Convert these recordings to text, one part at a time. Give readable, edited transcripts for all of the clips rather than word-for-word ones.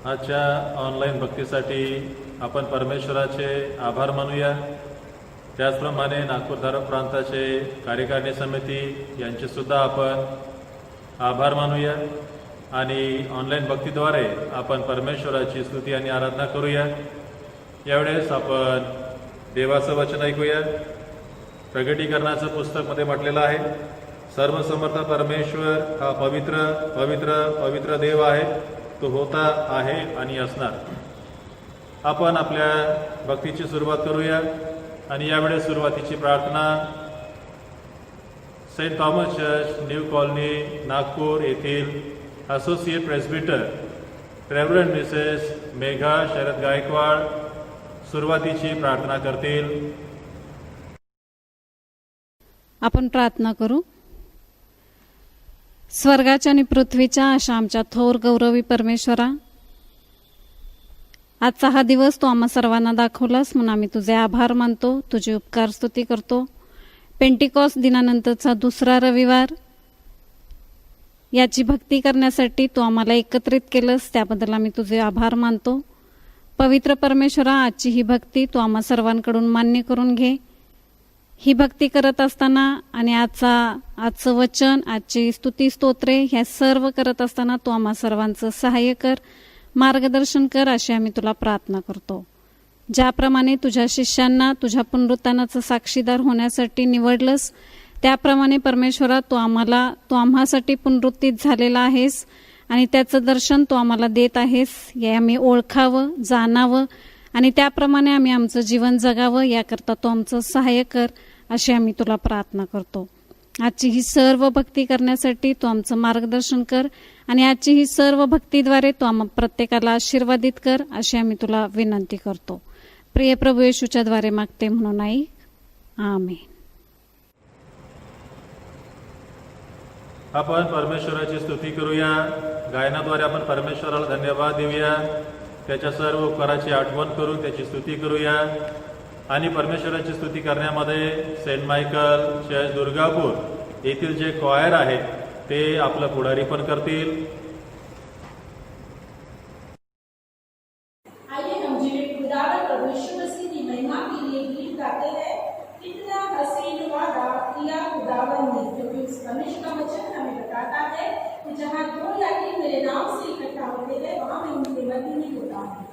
आजच्या ऑनलाईन भक्तीसाठी आपण परमेश्वराचे आभार मानूया। त्याचप्रमाणे नागपूर धारक प्रांताचे कार्यकारिणी समिती यांचे सुद्धा आपण आभार मानूया आणि ऑनलाईन भक्तीद्वारे आपण परमेश्वराची स्तुती आणि आराधना करूया। यावेळेस आपण देवाचं वचन ऐकूया। प्रगटीकरणाचं पुस्तकमध्ये म्हटलेलं आहे, सर्वसमर्थ परमेश्वर हा पवित्र पवित्र पवित्र देव आहे, तो होता आहे आणि असणार। आपण आपल्या भक्तीची सुरुवात करूया आणि यावेळेस सुरुवातीची प्रार्थना Saint Thomas Church New Colony Nagpur येथील associate presbyter reverend Mrs Megha Sharad Gaikwad सुरुवातीची प्रार्थना करतील। आपण प्रार्थना करू। स्वर्गाच्या आणि पृथ्वीच्या अशा आमच्या थोर गौरवी परमेश्वरा, आजचा हा दिवस तू आम्हा सर्वांना दाखवलास म्हणून आम्ही तुझे आभार मानतो, तुझी उपकार स्तुती करतो। पेंटिकॉस्ट दिनानंतरचा दुसरा रविवार, याची भक्ती करण्यासाठी तू आम्हाला एकत्रित केलंस, त्याबद्दल आम्ही तुझे आभार मानतो। पवित्र परमेश्वरा, आजची ही भक्ती तू आम्हा सर्वांकडून मान्य करून घे। ही भक्ती करत असताना आणि आजचं वचन, आजची स्तुती स्तोत्रे ह्या सर्व करत असताना तू आम्हा सर्वांचं सहाय्य कर, मार्गदर्शन कर, अशी आम्ही तुला प्रार्थना करतो। ज्याप्रमाणे तुझ्या शिष्यांना तुझ्या पुनरुत्थानाचं साक्षीदार होण्यासाठी निवडलंस, त्याप्रमाणे परमेश्वरा तू आम्हासाठी पुनरुत्थित झालेला आहेस आणि त्याचं दर्शन तू आम्हाला देत आहेस। हे आम्ही ओळखावं, जाणावं आणि त्याप्रमाणे आम्ही आमचं जीवन जगावं, याकरता तू आमचं सहाय्य कर, अशी आम्ही तुला प्रार्थना करतो। आजची ही सर्व भक्ती करण्यासाठी तू आमचं मार्गदर्शन कर आणि आजची ही सर्व भक्तीद्वारे तू आम्हा प्रत्येकाला आशीर्वादित कर, अशी आम्ही तुला विनंती करतो। प्रिय प्रभू येशूच्या द्वारे मागते म्हणून ऐक, आमेन। आपण परमेश्वराची स्तुती करूया। गायनाद्वारे आपण परमेश्वराला धन्यवाद देऊया, त्याच्या सर्व उपकाराची आठवण करून त्याची स्तुती करूया। आणि परमेश्वराची स्तुती करण्यामध्ये सेंट मायकल चर्च दुर्गापूर येथील जे क्वायर आहे ते आपलं पुढारी पण करतील। आइए हम जीवित खुदावन प्रभु यीशु मसीह की महिमा के लिए गीत गाते हैं। कितना हसीन वादा किया खुदावन ने, क्योंकि उस परमेश्वर का वचन हमें बताता है कि जहाँ दो या तीन मेरे नाम से इकट्ठा होते हैं, वहाँ मैं उनके मध्य में होता हूँ।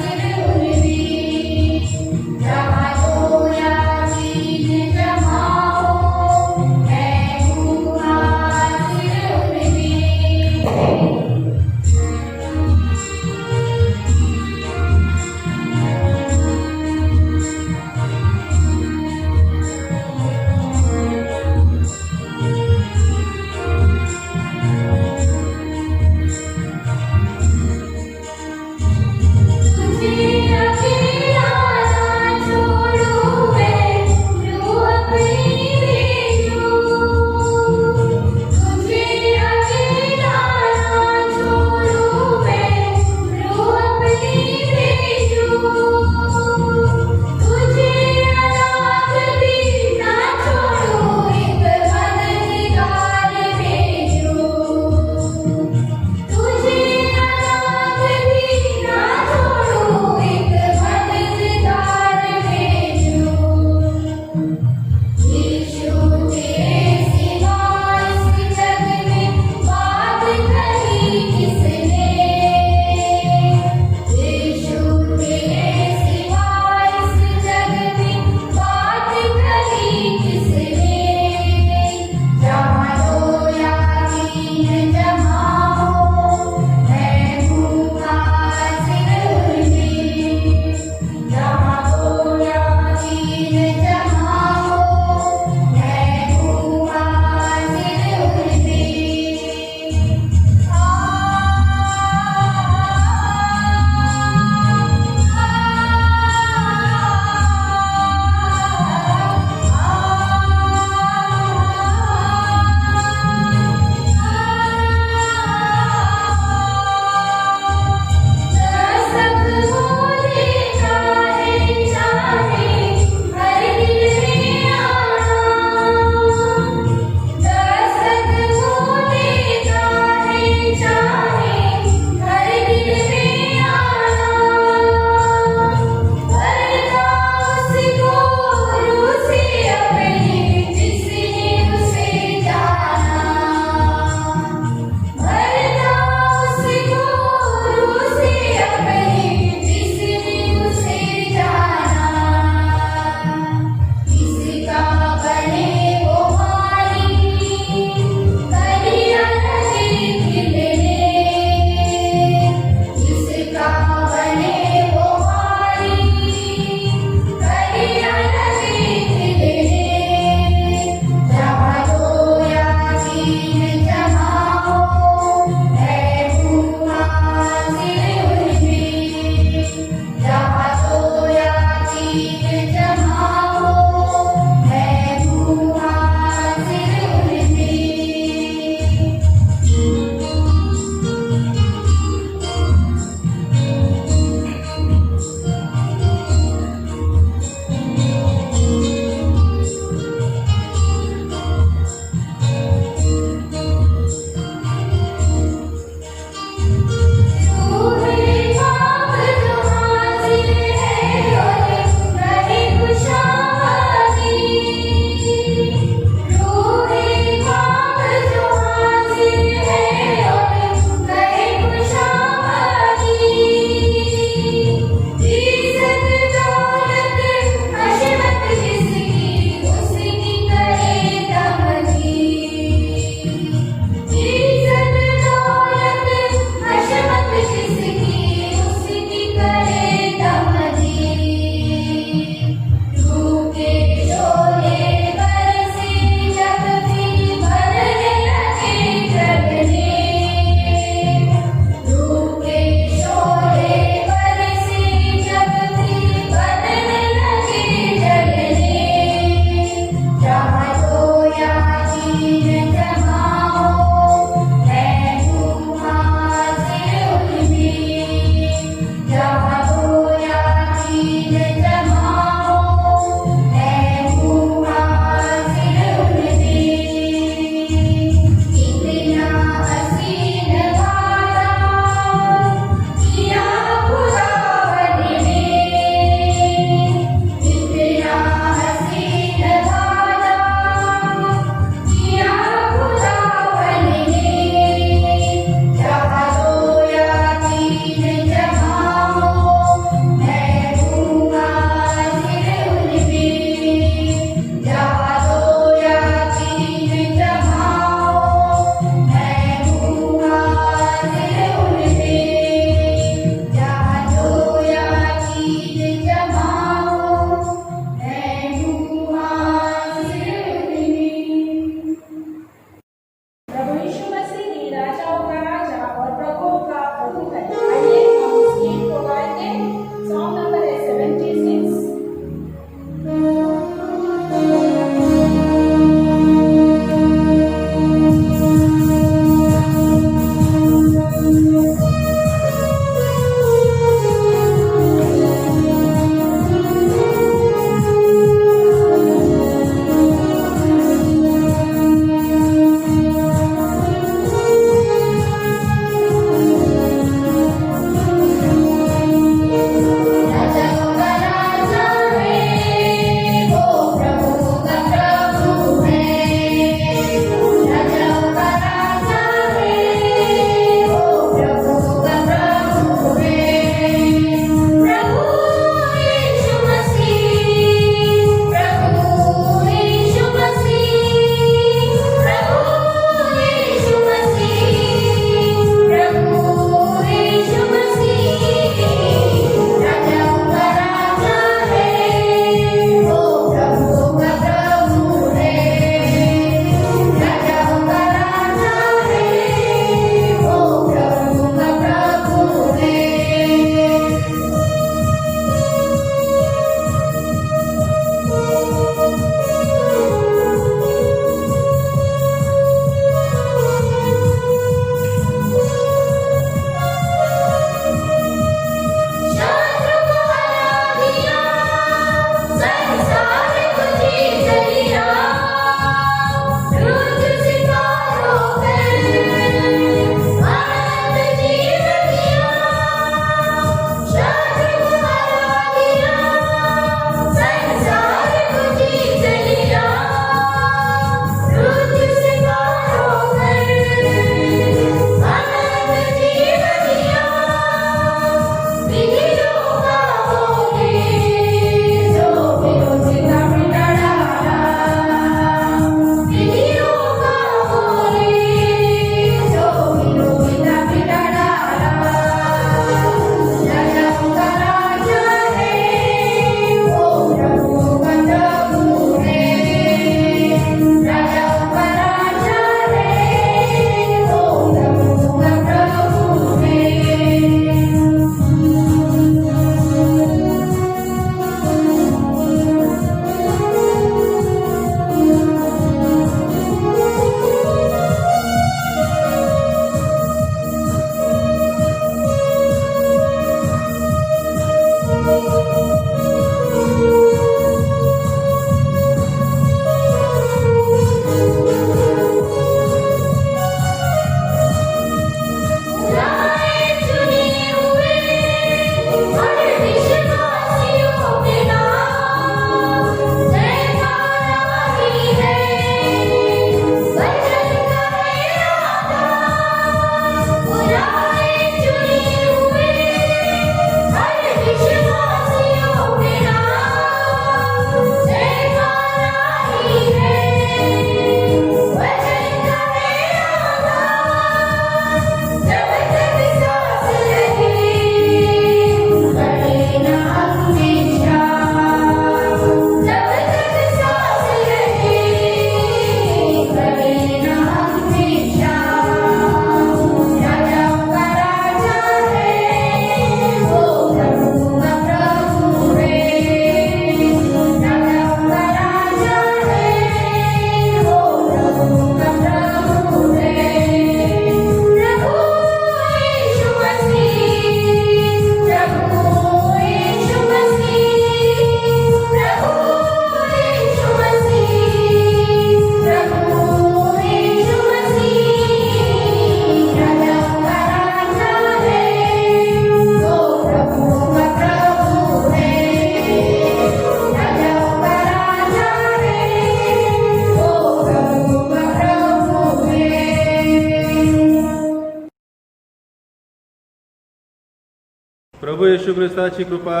प्रभू येशू ख्रिस्ताची कृपा,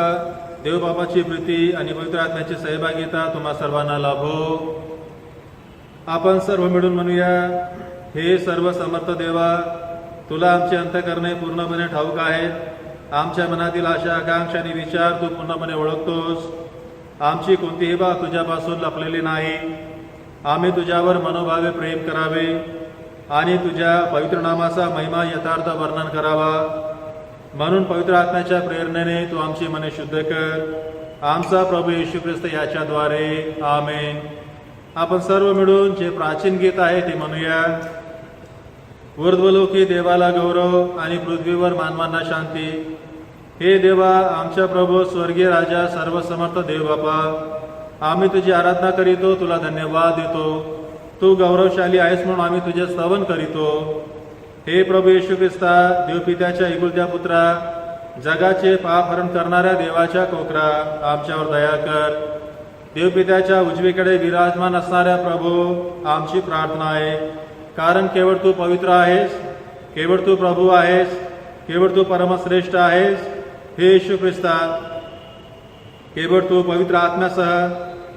देवबापाची प्रीती आणि पवित्र आत्म्याची सहभागिता तुम्हा सर्वांना लाभो. आपण सर्व मिळून म्हणूया, हे सर्व समर्थ देवा, तुला आमचे अंतःकरणे पूर्णपणे ठाऊक आहेत. आमच्या मनातील आशा, आकांक्षा आणि विचार तू पूर्णपणे ओळखतोस. आमची कोणतीही बाब तुझ्यापासून लपलेली नाही. आम्ही तुझ्यावर मनोभावे प्रेम करावे आणि तुझ्या पवित्र नामाचा महिमा यथार्थ वर्णन करावा. म्हणून पवित्र आत्म्याच्या प्रेरणेने तू आमची मने शुद्ध कर. आमचा प्रभू येशू ख्रिस्त याच्याद्वारे. आमेन. आपण सर्व मिळून जे प्राचीन गीत आहे ते म्हणूया. ऊर्ध्वलोकी देवाला गौरव आणि पृथ्वीवर मानवांना शांती. हे देवा, आमच्या प्रभू स्वर्गीय राजा, सर्वसमर्थ देव बापा, आम्ही तुझी आराधना करीतो, तुला धन्यवाद देतो. तू गौरवशाली आहेस म्हणून आम्ही तुझे स्तवन करीतो. हे प्रभू येशू ख्रिस्ता, देवपित्याच्या एकुलत्या पुत्रा, जगाचे पापहरण करणाऱ्या देवाच्या कोकरा, आमच्यावर दया कर. देवपित्याच्या उजवीकडे विराजमान असणाऱ्या प्रभू, आमची प्रार्थना आहे. कारण केवळ तू पवित्र आहेस, केवळ तू प्रभू आहेस, केवळ तू परमश्रेष्ठ आहेस. हे येशू ख्रिस्ता, केवळ तू पवित्र आत्म्यासह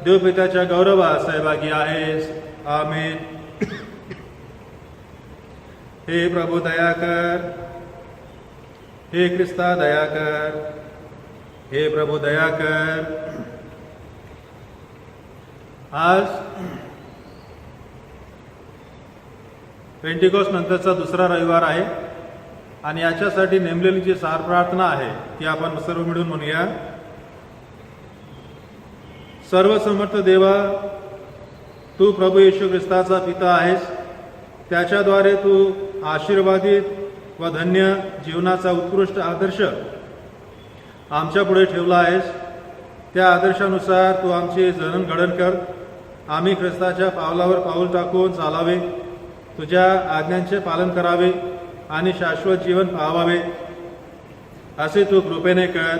देवपित्याच्या गौरवात सहभागी आहेस. आमेन. हे प्रभू दया कर. हे ख्रिस्ता दया कर. हे प्रभू दया कर. आज पेंटिकोस्ट नंतरचा दुसरा रविवार आहे आणि याच्यासाठी नेमलेली जी सार प्रार्थना आहे ती आपण सर्व मिळून म्हणूया. सर्व समर्थ देवा, तू प्रभू येशू ख्रिस्ताचा पिता आहेस. त्याच्याद्वारे तू आशीर्वादित व धन्य जीवनाचा उत्कृष्ट आदर्श आमच्या पुढे ठेवला आहेस. त्या आदर्शानुसार तू आमची जडणघडण कर. आम्ही ख्रिस्ताच्या पावलावर पाऊल टाकून चालावे, तुझ्या आज्ञांचे पालन करावे आणि शाश्वत जीवन पाहावे असे तू कृपेने कर.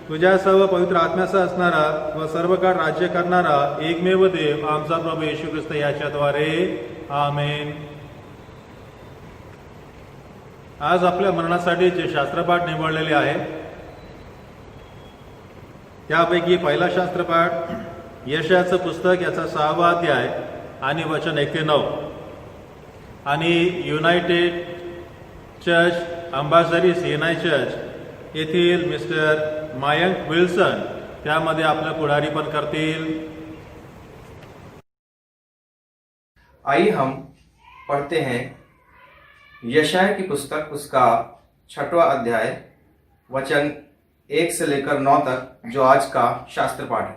तुझ्या सर्व पवित्र आत्म्याचा असणारा व सर्व काळ राज्य करणारा एकमेव देव आमचा प्रभू येशू ख्रिस्त याच्याद्वारे. आमेन. आज आपल्या मरणासाठी जे शास्त्रपाठ निवडलेले आहे त्यापैकी पहिला शास्त्रपाठ यशाचं पुस्तक, याचा 6वा अध्याय आणि वचन 1 ते 9 आणि United church Ambazari CNI church येथील मिस्टर मयंक विल्सन त्यामध्ये आपलं पुढारी पण करतील. आइए हम पढ़ते हैं यशाया की पुस्तक, उसका 6वां अध्याय वचन 1 से लेकर 9 तक, जो आज का शास्त्र पाठ है.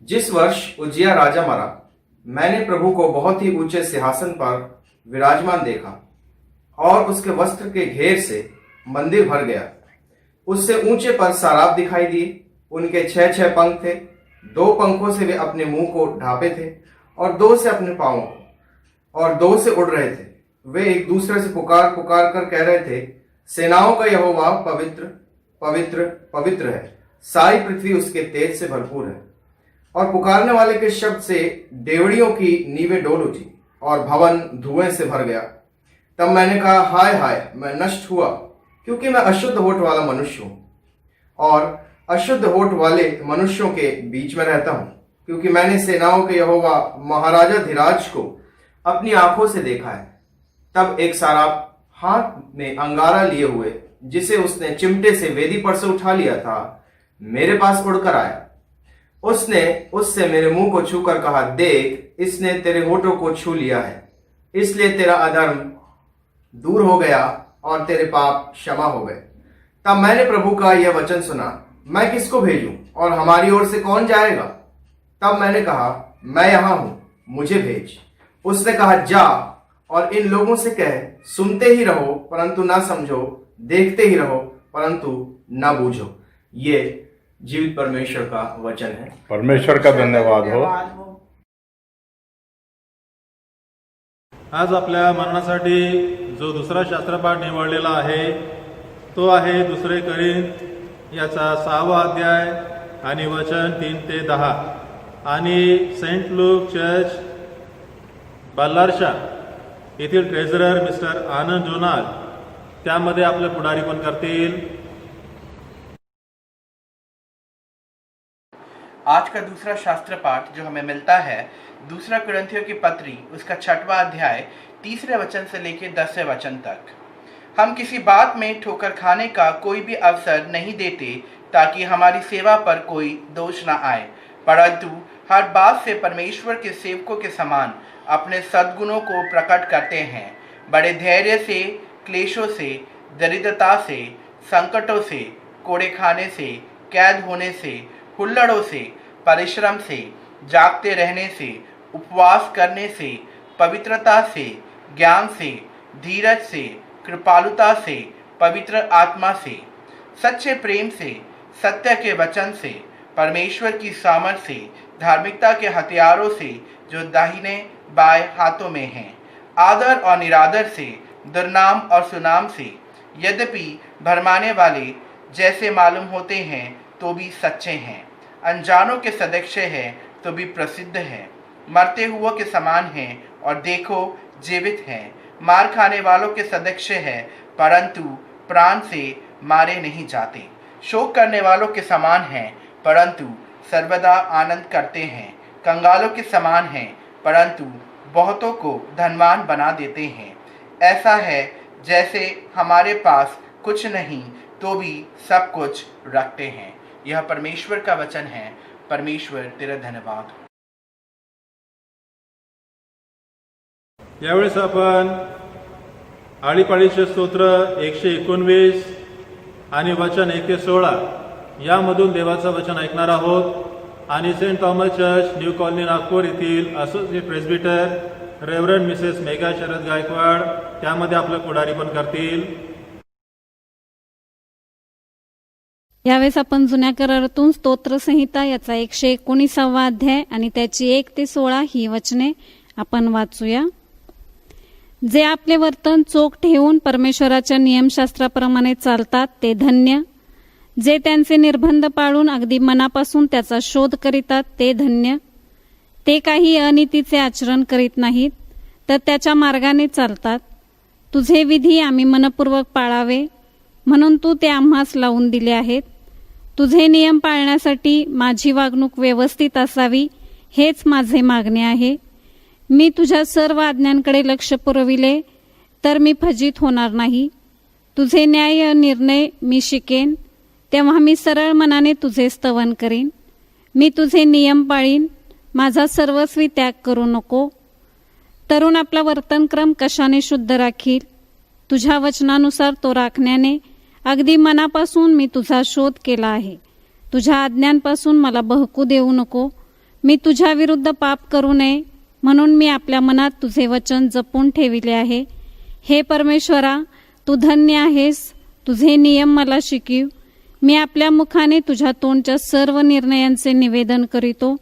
जिस वर्ष उजिया राजा मरा, मैंने प्रभु को बहुत ही ऊंचे सिंहासन पर विराजमान देखा और उसके वस्त्र के घेर से मंदिर भर गया. उससे ऊंचे पर साराब दिखाई दिए. उनके 6 पंख थे. 2 पंखों से वे अपने मुंह को ढांपे थे और 2 से अपने पांवों को, और 2 से उड़ रहे थे. वे एक दूसरे से पुकार पुकार कर कह रहे थे, सेनाओं का यहोवा पवित्र पवित्र पवित्र है, सारी पृथ्वी उसके तेज से भरपूर है. और पुकारने वाले के शब्द से डेवड़ियों की नींवें डोल उठी और भवन धुएं से भर गया. तब मैंने कहा, हाय हाय, मैं नष्ट हुआ, क्योंकि मैं अशुद्ध होठ वाला मनुष्य हूं और अशुद्ध होठ वाले मनुष्यों के बीच में रहता हूं, क्योंकि मैंने सेनाओं के यहोवा महाराजा धीराज को अपनी आंखों से देखा है. तब एक साराप हाथ में अंगारा लिए हुए, जिसे उसने चिमटे से वेदी पर से उठा लिया था, मेरे पास उड़कर आया. उसने उससे मेरे मुंह को छूकर कहा, देख, इसने तेरे होठों को छू लिया है, इसलिए तेरा अधर्म दूर हो गया और तेरे पाप क्षमा हो गए. तब मैंने प्रभु का यह वचन सुना, मैं किसको भेजूं और हमारी ओर से कौन जाएगा? तब मैंने कहा, मैं यहां हूं, मुझे भेज. उसने कहा, जा और इन लोगों से कह, सुनते ही रहो परंतु ना समझो, देखते ही रहो परंतु ना बूझो. ये जीवित परमेश्वर का वचन है. परमेश्वर का धन्यवाद हो. आज आपल्या मरणासाठी जो दुसरा शास्त्रपाठ निवडलेला आहे तो आहे 2 कोरिंथ याचा 6वा अध्याय आणि वचन 3 ते 10 आणि सेंट लूक चर्च बल्लारशा येथील ट्रेझरर मिस्टर आनंद जोनाल त्यामध्ये आपलं पुढारी पण करतील. आज का दूसरा शास्त्र पाठ जो हमें मिलता है दूसरा कुरिन्थियों की पत्री उसका 6वां अध्याय 3 वचन से लेकर 10वें वचन तक। हम किसी बात में ठोकर खाने का कोई भी अवसर नहीं देते ताकि हमारी सेवा पर कोई दोष न आए, परंतु हर बात से परमेश्वर के सेवकों के समान अपने सद्गुणों को प्रकट करते हैं। बड़े धैर्य से, क्लेशों से, दरिद्रता से, संकटों से, कोड़े खाने से, कैद होने से, हुल्लड़ों से, परिश्रम से, जागते रहने से, उपवास करने से, पवित्रता से, ज्ञान से, धीरज से, कृपालुता से, पवित्र आत्मा से, सच्चे प्रेम से, सत्य के वचन से, परमेश्वर की सामर्थ से, धार्मिकता के हथियारों से जो दाहिने बाएं हाथों में हैं, आदर और निरादर से, दुर्नाम और सुनाम से, यद्यपि भरमाने वाले जैसे मालूम होते हैं तो भी सच्चे हैं, अनजानों के सदस्य हैं तो भी प्रसिद्ध हैं, मरते हुओं के समान हैं और देखो जीवित हैं, मार खाने वालों के सदस्य हैं परंतु प्राण से मारे नहीं जाते, शोक करने वालों के समान हैं परंतु सर्वदा आनंद करते हैं, कंगालों के समान हैं परंतु बहुतों को धनवान बना देते हैं। ऐसा है जैसे हमारे पास कुछ नहीं तो भी सब कुछ रखते हैं। यह परमेश्वर का वचन है। परमेश्वर तेरा धन्यवाद। यावेळेस आपण आळीपाळीचे स्तोत्र 119 आणि वचन 1 ते 16 यामधून देवाचं वचन ऐकणार आहोत आणि Saint Thomas Church New Colony Nagpur येथील associate presbyter reverend Mrs Megha Sharad Gaikwad त्यामध्ये आपलं पुढारी पण करतील। यावेळेस आपण जुन्या करारातून स्तोत्रसंहिता याचा 119वा अध्याय आणि त्याची 1 ते 16 ही वचने आपण वाचूया। जे आपले वर्तन चोख ठेवून परमेश्वराच्या नियमशास्त्राप्रमाणे चालतात ते धन्य, जे त्यांचे निर्बंध पाळून अगदी मनापासून त्याचा शोध करीतात ते धन्य, ते काही अनितीचे आचरण करीत नाहीत तर त्याच्या मार्गाने चालतात। तुझे विधी आम्ही मनपूर्वक पाळावे म्हणून तू ते आम्हास लावून दिले आहेत। तुझे नियम पाळण्यासाठी माझी वागणूक व्यवस्थित असावी हेच माझे मागणे आहे। मी तुझ्या सर्व आज्ञांकडे लक्ष पुरविले तर मी फजित होणार नाही। तुझे न्याय निर्णय मी शिकेन तेव्हा मी सरळ मनाने तुझे स्तवन करीन। मी तुझे नियम पाळीन, माझा सर्वस्वी त्याग करू नको। तरुण आपला वर्तनक्रम कशाने शुद्ध राखील, तुझ्या वचनानुसार तो राखण्याने अगदी मनापासून मी तुझा शोध केला आहे। तुझ्या आज्ञांपासून मला बहकू देऊ नको। मी तुझ्या विरुद्ध पाप करू नये म्हणून मी आपल्या मनात तुझे वचन जपून ठेविले आहे। हे परमेश्वरा, तू धन्य आहेस, तुझे नियम मला शिकीव। मी आपल्या मुखाने तुझ्या तोंडच्या सर्व निर्णयांचे निवेदन करीतो।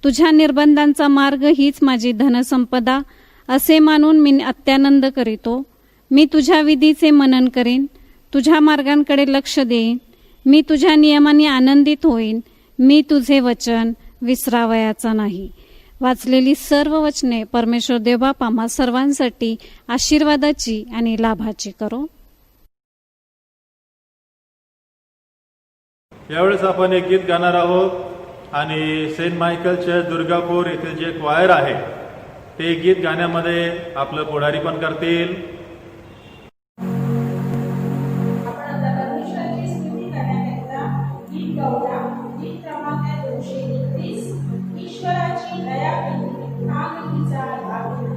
तुझ्या निर्बंधांचा मार्ग हीच माझी धनसंपदा असे मानून मी अत्यानंद करीतो। मी तुझ्या विधीचे मनन करीन, तुझ्या मार्गांकडे लक्ष देईन। मी तुझ्या नियमाने आनंदित होईन, मी तुझे वचन विसरावयाचा नाही। वाचलेली सर्व वचने परमेश्वर देवबाप आम्हा सर्वांसाठी आशीर्वादाची आणि लाभाची करो। यावेळेस आपण एक गीत गाणार आहोत आणि सेंट मायकल चर्च दुर्गापूर येथील जे क्वायर आहे ते गीत गाण्यामध्ये आपलं पुढारी पण करतील। आपण आता परमेश्वराची स्तुती करण्याकरिता गीत गाऊया। गीत क्रमांक 231 ईश्वराची दया केली भाग तिचा भाग।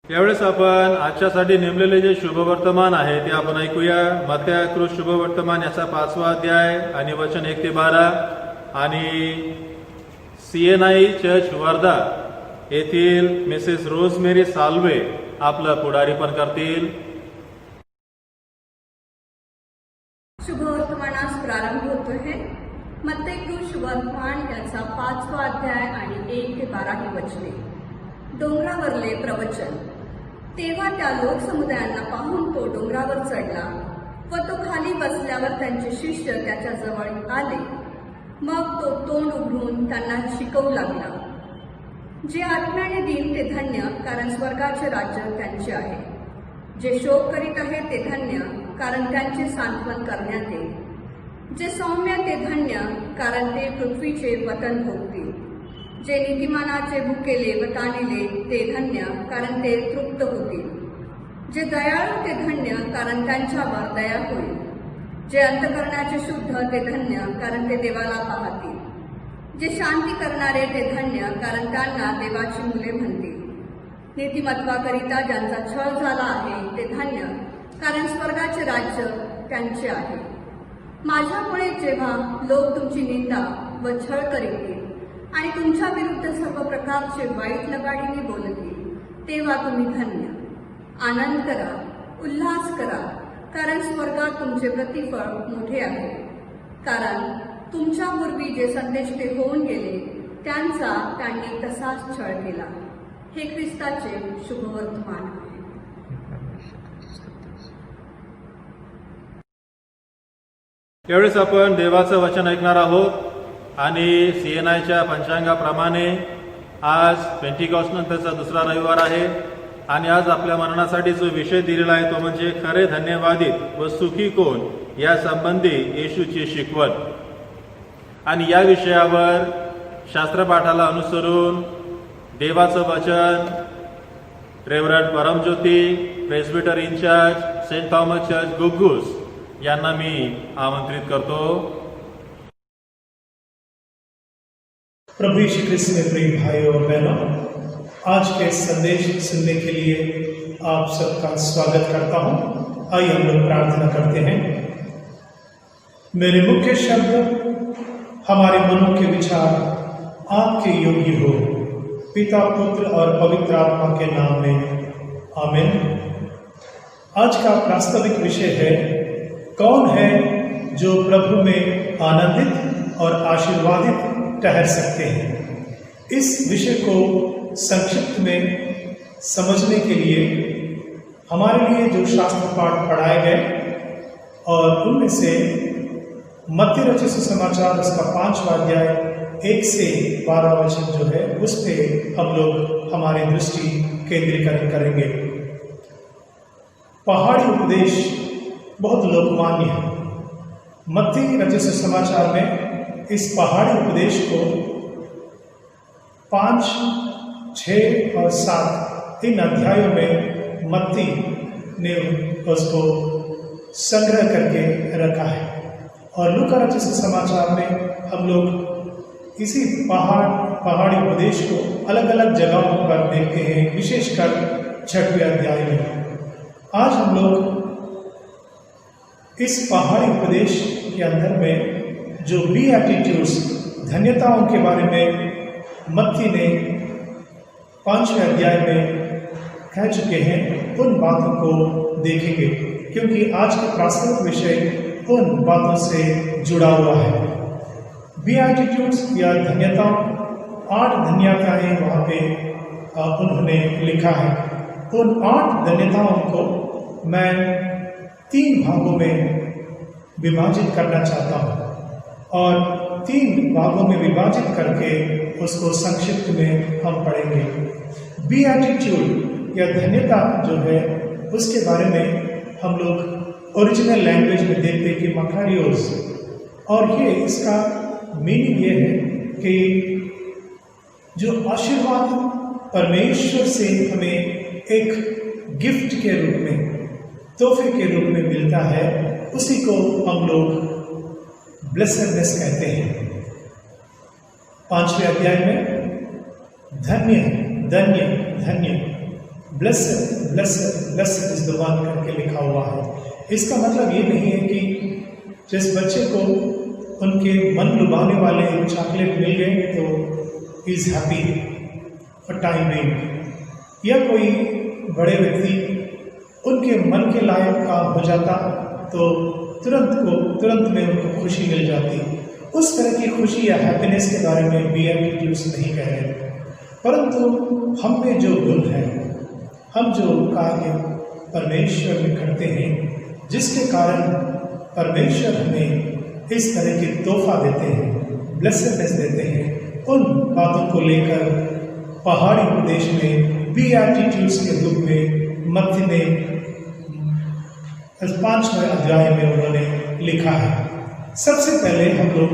यावेळेस आपण आजच्यासाठी नेमलेले जे शुभवर्तमान आहे ते आपण ऐकूया. मत्तयाकृत शुभवर्तमान याचा 5वा अध्याय आणि वचन 1 ते 12 आणि CNI चर्च वर्धा येथील मिसेस रोजमेरी साल्वे आपलं पुढारीपण करतील. शुभवर्तमानास प्रारंभ होतो आहे. मत्तयकृत शुभवर्तमान याचा 5वा अध्याय आणि 1 ते 12 ही वचने. डोंगरावरले प्रवचन. तेव्हा त्या लोकसमुदायांना पाहून तो डोंगरावर चढला व तो खाली बसल्यावर त्यांचे शिष्य त्याच्या जवळ आले. मग तो तोंड उघडून त्यांना शिकवू लागला. जे आत्म्याने दीन ते धन्य, कारण स्वर्गाचे राज्य त्यांचे आहे. जे शोक करीत आहे ते धन्य, कारण त्यांचे सांत्वन करण्यात येईल. जे सौम्य ते धन्य, कारण ते पृथ्वीचे वतन भोगतील. जे नीतिमानाचे भुकेले व ताणिले ते धन्य, कारण ते तृप्त होतील. जे दयाळू ते धन्य, कारण त्यांच्यावर दया होईल. जे अंतकरणाचे शुद्ध ते धन्य, कारण ते देवाला पाहतील. जे शांती करणारे ते धन्य, कारण त्यांना देवाची मुले म्हणतील. नीतिमत्वाकरिता ज्यांचा छळ झाला आहे ते धन्य, कारण स्वर्गाचे राज्य त्यांचे आहे. माझ्यामुळे जेव्हा लोक तुमची निंदा व छळ करीतील आणि तुमच्या विरुद्ध सर्व प्रकारचे वाईट लगाडीने बोलतील, तेव्हा तुम्ही धन्य. आनंद करा, उल्हास करा, कारण स्वर्गात तुमचे प्रतिफळ मोठे आहे. कारण तुमच्यापूर्वी जे संदेष्टे होऊन गेले त्यांचा त्यांनी तसाच छळ केला. हे ख्रिस्ताचे शुभवर्तमान आहे. यावेळेस आपण देवाचं वचन ऐकणार आहोत आणि CNIच्या पंचांगाप्रमाणे आज पेंटिकॉस्ट नंतरचा दुसरा रविवार आहे आणि आज आपल्या मरणासाठी जो विषय दिलेला आहे तो म्हणजे खरे धन्यवादित व सुखी कोण या संबंधी येशूची शिकवण. आणि या विषयावर शास्त्रपाठाला अनुसरून देवाचं वचन reverend Paramjyoti presbyter in charge Saint Thomas Church Ghugus यांना मी आमंत्रित करतो. प्रभु यीशु ख्रिस्त में प्रिय भाइयों और बहनों, आज के संदेश सुनने के लिए आप सबका स्वागत करता हूँ. आइए हम लोग प्रार्थना करते हैं. मेरे मुख्य शब्द, हमारे मनों के विचार आपके योग्य हो. पिता, पुत्र और पवित्र आत्मा के नाम में आमीन. आज का प्रास्ताविक विषय है, कौन है जो प्रभु में आनंदित और आशीर्वादित ठहर सकते हैं. इस विषय को संक्षिप्त में समझने के लिए हमारे लिए जो शास्त्र पाठ पढ़ाए गए और उनमें से मत्ती रचित सुसमाचार उसका 5वां अध्याय 1 से 12 वचन जो है उस पे हम लोग हमारी दृष्टि केंद्रीकरण करेंगे. पहाड़ी उपदेश बहुत लोकमान्य है. मत्ती रचित सुसमाचार में इस पहाड़ी उपदेश को 5, 6 और 7 इन अध्यायों में मत्ती ने उसको संग्रह करके रखा है. और लूका रचित समाचार में हम लोग इसी पहाड़ी उपदेश को अलग अलग जगहों पर देखते हैं, विशेषकर 6वें अध्याय में. आज हम लोग इस पहाड़ी उपदेश के अंदर में जो बीएटिट्यूड्स धन्यताओं के बारे में मत्ती ने 5वें अध्याय में कह चुके हैं, उन बातों को देखेंगे क्योंकि आज का प्रास्ताविक विषय उन बातों से जुड़ा हुआ है. बीएटिट्यूड्स या धन्यताओं, 8 धन्यताएं वहाँ पे उन्होंने लिखा है. उन 8 धन्यताओं को मैं 3 भागों में विभाजित करना चाहता हूँ और 3 भागों में विभाजित करके उसको संक्षिप्त में हम पढ़ेंगे. बीएटिट्यूड या धन्यता जो है उसके बारे में हम लोग ओरिजिनल लैंग्वेज में देखते हैं कि मकारियोस, और ये इसका मीनिंग ये है कि जो आशीर्वाद परमेश्वर से हमें एक गिफ्ट के रूप में, तोहफे के रूप में मिलता है, उसी को हम लोग ब्लेसडनेस कहते हैं. 5वें अध्याय में धन्य धन्य धन्य blessed blessed blessed is the one करके लिखा हुआ है। इसका मतलब ये नहीं है कि जिस बच्चे को उनके मन लुभाने वाले चॉकलेट मिल गए तो is happy for time being, या कोई बड़े व्यक्ति उनके मन के लायक काम हो जाता तो तुरंत में उनको खुशी मिल जाती। उस तरह की खुशी या हैप्पीनेस के बारे में बीएटीट्यूड्स नहीं कह रहे, परंतु हम में जो गुण है, हम जो कार्य परमेश्वर में करते हैं, जिसके कारण परमेश्वर हमें इस तरह की तोहफा देते हैं, ब्लेसडनेस देते हैं, उन बातों को लेकर पहाड़ी प्रदेश में बीएटीट्यूड्स के रूप में मत्ती ने 5वें अध्याय में उन्होंने लिखा है। सबसे पहले हम लोग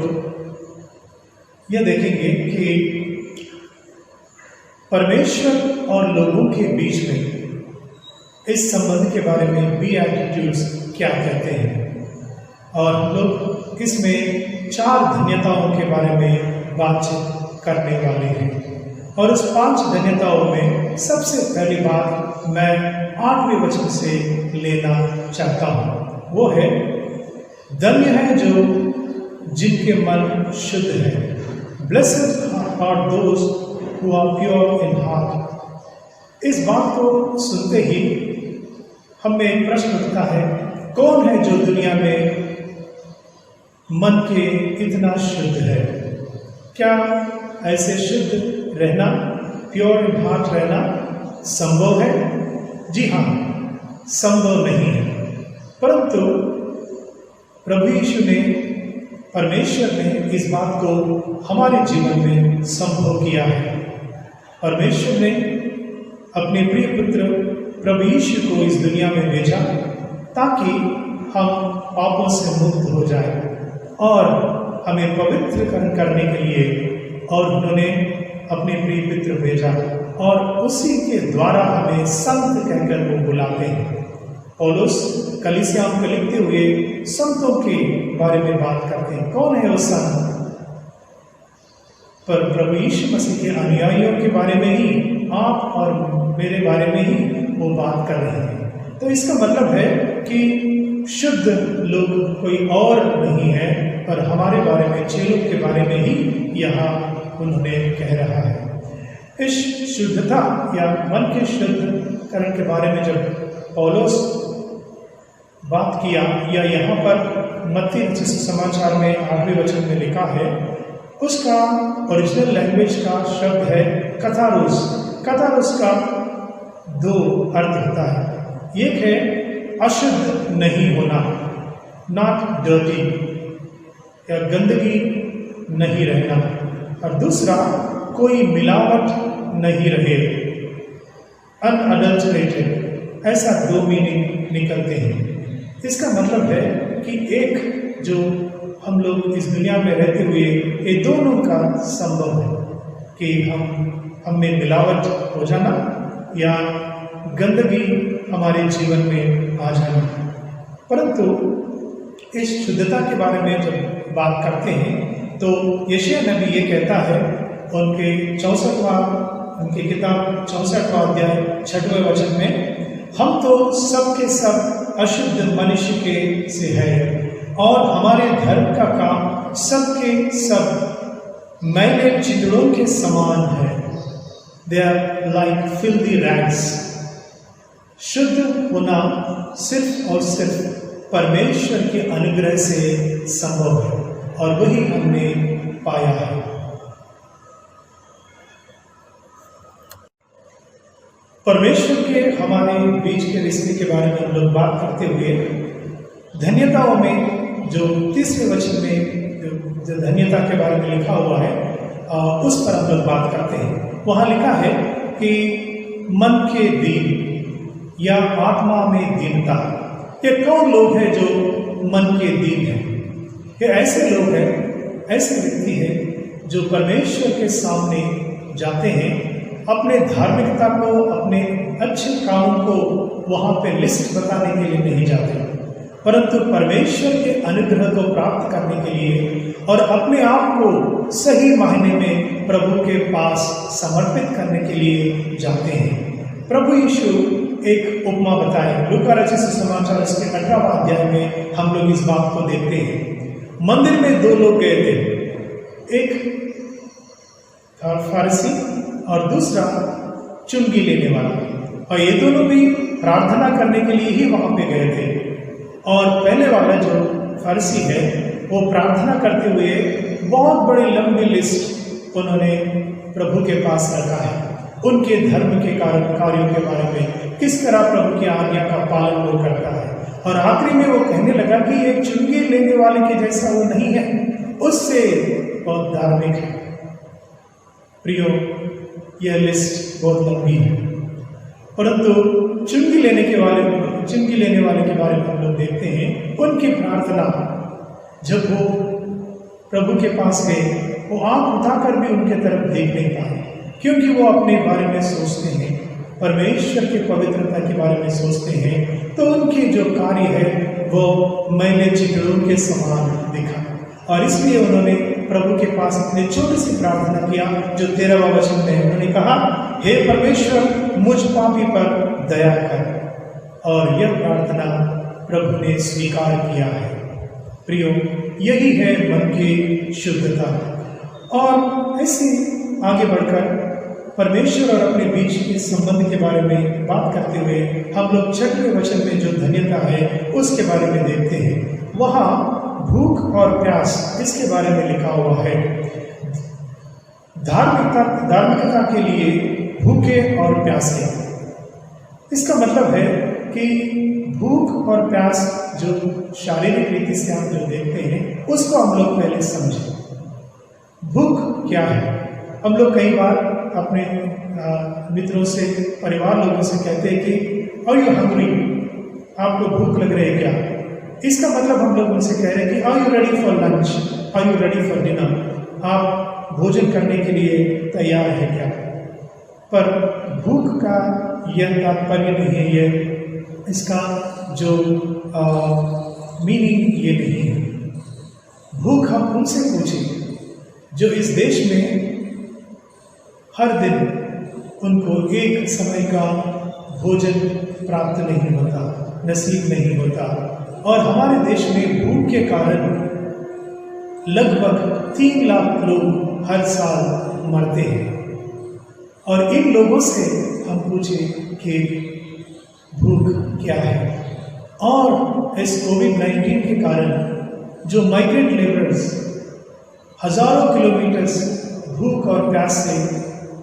यह देखेंगे कि परमेश्वर और लोगों के बीच में इस संबंध के बारे में बीएटीट्यूड्स क्या कहते हैं, और हम लोग इसमें 4 धन्यताओं के बारे में बातचीत करने वाले हैं। और उस 5 धन्यताओं में सबसे पहली बात मैं 8वें वचन से लेना चाहता हूँ, वो है धन्य है जो जिनके मन शुद्ध है, blessed are those who are pure in heart. इस बात को सुनते ही हमें प्रश्न उठता है, कौन है जो दुनिया में मन के इतना शुद्ध है? क्या ऐसे शुद्ध रहना, प्योर इन हार्ट रहना संभव है? जी हाँ, संभव नहीं है, परंतु प्रभु यीशु ने, परमेश्वर ने इस बात को हमारे जीवन में संभव किया है। परमेश्वर ने अपने प्रिय पुत्र प्रभु यीशु को इस दुनिया में भेजा ताकि हम पापों से मुक्त हो जाएं और हमें पवित्रकरण करने के लिए, और उन्होंने अपने प्रिय पुत्र भेजा और उसी के द्वारा हमें संत कहकर वो बुलाते हैं। पौलुस कलीसियाओं को लिखते हुए संतों के बारे में बात करते हैं। कौन है वो संत? पर प्रभु यीशु मसीह के अनुयायियों के बारे में ही, आप और मेरे बारे में ही वो बात कर रहे हैं। तो इसका मतलब है कि शुद्ध लोग कोई और नहीं है, पर हमारे बारे में, चेलों के बारे में ही यहाँ उन्होंने कह रहा है। इस शुद्धता या मन के शुद्धकरण के बारे में जब पौलुस बात किया, या यहाँ पर मत्ती जिस समाचार में 8वें वचन में लिखा है, उसका ओरिजिनल लैंग्वेज का शब्द है कथारुस। कथारुस का 2 अर्थ होता है। एक है अशुद्ध नहीं होना, नॉट डर्टी, या गंदगी नहीं रहना, और दूसरा कोई मिलावट नहीं रहे, अनअडल्टरेटेड। ऐसा 2 मीनिंग निकलते हैं। इसका मतलब है कि एक जो हम लोग इस दुनिया में रहते हुए, ये दोनों का संभव है कि हम में मिलावट हो जाना या गंदगी हमारे जीवन में आ जाना। परंतु इस शुद्धता के बारे में जब बात करते हैं तो यशायाह नबी ये कहता है उनके उनकी किताब 64वां अध्याय 6वें वचन में, हम तो सब के सब अशुद्ध मनुष्य के से है और हमारे धर्म का काम सब के सब मैले चितड़ों के समान है। They are like filthy rags. शुद्ध होना सिर्फ और सिर्फ परमेश्वर के अनुग्रह से संभव है, और वही हमने पाया है। परमेश्वर के हमारे बीच के रिश्ते के बारे में हम लोग बात करते हुए धन्यताओं में जो 30वें वचन में जो धन्यता के बारे में लिखा हुआ है, उस पर हम लोग बात करते हैं। वहाँ लिखा है कि मन के दीन या आत्मा में दीनता। ये कौन लोग हैं जो मन के दीन हैं? ये ऐसे लोग हैं, ऐसे व्यक्ति हैं जो परमेश्वर के सामने जाते हैं, अपने धार्मिकता को, अपने अच्छे कामों को वहाँ पे लिस्ट बताने के लिए नहीं जाते, परंतु परमेश्वर के अनुग्रह को प्राप्त करने के लिए और अपने आप को सही मायने में प्रभु के पास समर्पित करने के लिए जाते हैं। प्रभु यीशु एक उपमा बताए। लूका रचित सुसमाचार इसके 18वां अध्याय में हम लोग इस बात को देखते हैं। मंदिर में दो लोग गए थे, एक फारसी और दूसरा चुंगी लेने वाला, और ये दोनों भी प्रार्थना करने के लिए ही वहां पे गए थे। और पहले वाला जो फारसी है वो प्रार्थना करते हुए बहुत बड़ी लंबी लिस्ट उन्होंने प्रभु के पास रखा है, उनके धर्म के कार्यों के बारे में, किस तरह प्रभु की आज्ञा का पालन वो करता है। और आखिरी में वो कहने लगा कि एक चुंगी लेने वाले के जैसा वो नहीं है, उससे बहुत धार्मिक है। प्रियो, यह लिस्ट बहुत लंबी है, परंतु चुंगी लेने वाले के बारे में हम लोग देखते हैं। उनकी प्रार्थना, जब वो प्रभु के पास गए, वो आंख उठाकर भी उनके तरफ देख नहीं पाए, क्योंकि वो अपने बारे में सोचते हैं, परमेश्वर की पवित्रता के बारे में सोचते हैं। तो उनके जो कार्य है वो मैले चिड़ियों के समान दिखा, और इसलिए उन्होंने प्रभु के पास अपने छोटी सी प्रार्थना किया, जो 13वां वचन में उन्होंने कहा, हे परमेश्वर, मुझ पापी पर दया कर। और यह प्रार्थना प्रभु ने स्वीकार किया है। प्रियो, यही है मन की शुद्धता। और ऐसे आगे बढ़कर परमेश्वर और अपने बीच के संबंध के बारे में बात करते हुए हम लोग 6वें वचन में जो धन्यता है उसके बारे में देखते हैं। वहाँ भूख और प्यास, इसके बारे में लिखा हुआ है। धार्मिकता के लिए भूखे और प्यासे, इसका मतलब है कि भूख और प्यास जो शारीरिक रीति से हम जो देखते हैं उसको हम लोग पहले समझें। भूख क्या है? हम लोग कई बार अपने मित्रों से, परिवार लोगों से कहते हैं कि आर यू हंग्री, आपको भूख लग रही है क्या? इसका मतलब हम लोग उनसे कह रहे हैं कि are you ready for lunch, are you ready for dinner, आप भोजन करने के लिए तैयार है क्या? पर भूख का यह तात्पर्य नहीं है, यह इसका जो मीनिंग ये नहीं है। भूख हम उनसे पूछें जो इस देश में हर दिन उनको एक समय का भोजन प्राप्त नहीं होता, नसीब नहीं होता। और हमारे देश में भूख के कारण लगभग 3 लाख लोग हर साल मरते हैं। और इन लोगों से हम पूछें कि भूख क्या है? और इस कोविड-19 के कारण जो माइग्रेंट लेबरर्स हजारों किलोमीटर्स भूख और प्यास से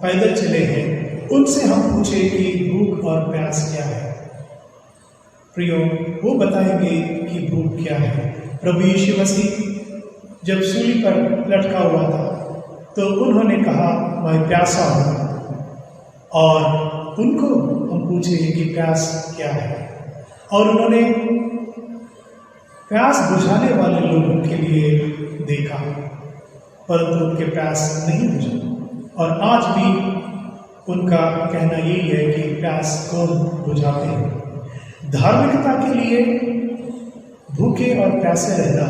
पैदल चले हैं, उनसे हम पूछे कि भूख और प्यास क्या है। प्रियो, वो बताएंगे कि भूख क्या है। प्रभु यीशु मसीह जब सूली पर लटका हुआ था तो उन्होंने कहा, मैं प्यासा हूँ। और उनको हम पूछे कि प्यास क्या है, और उन्होंने प्यास बुझाने वाले लोगों के लिए देखा, परंतु उनके प्यास नहीं बुझा। और आज भी उनका कहना यही है कि प्यास कौन बुझाते हैं। धार्मिकता के लिए भूखे और प्यासे रहना,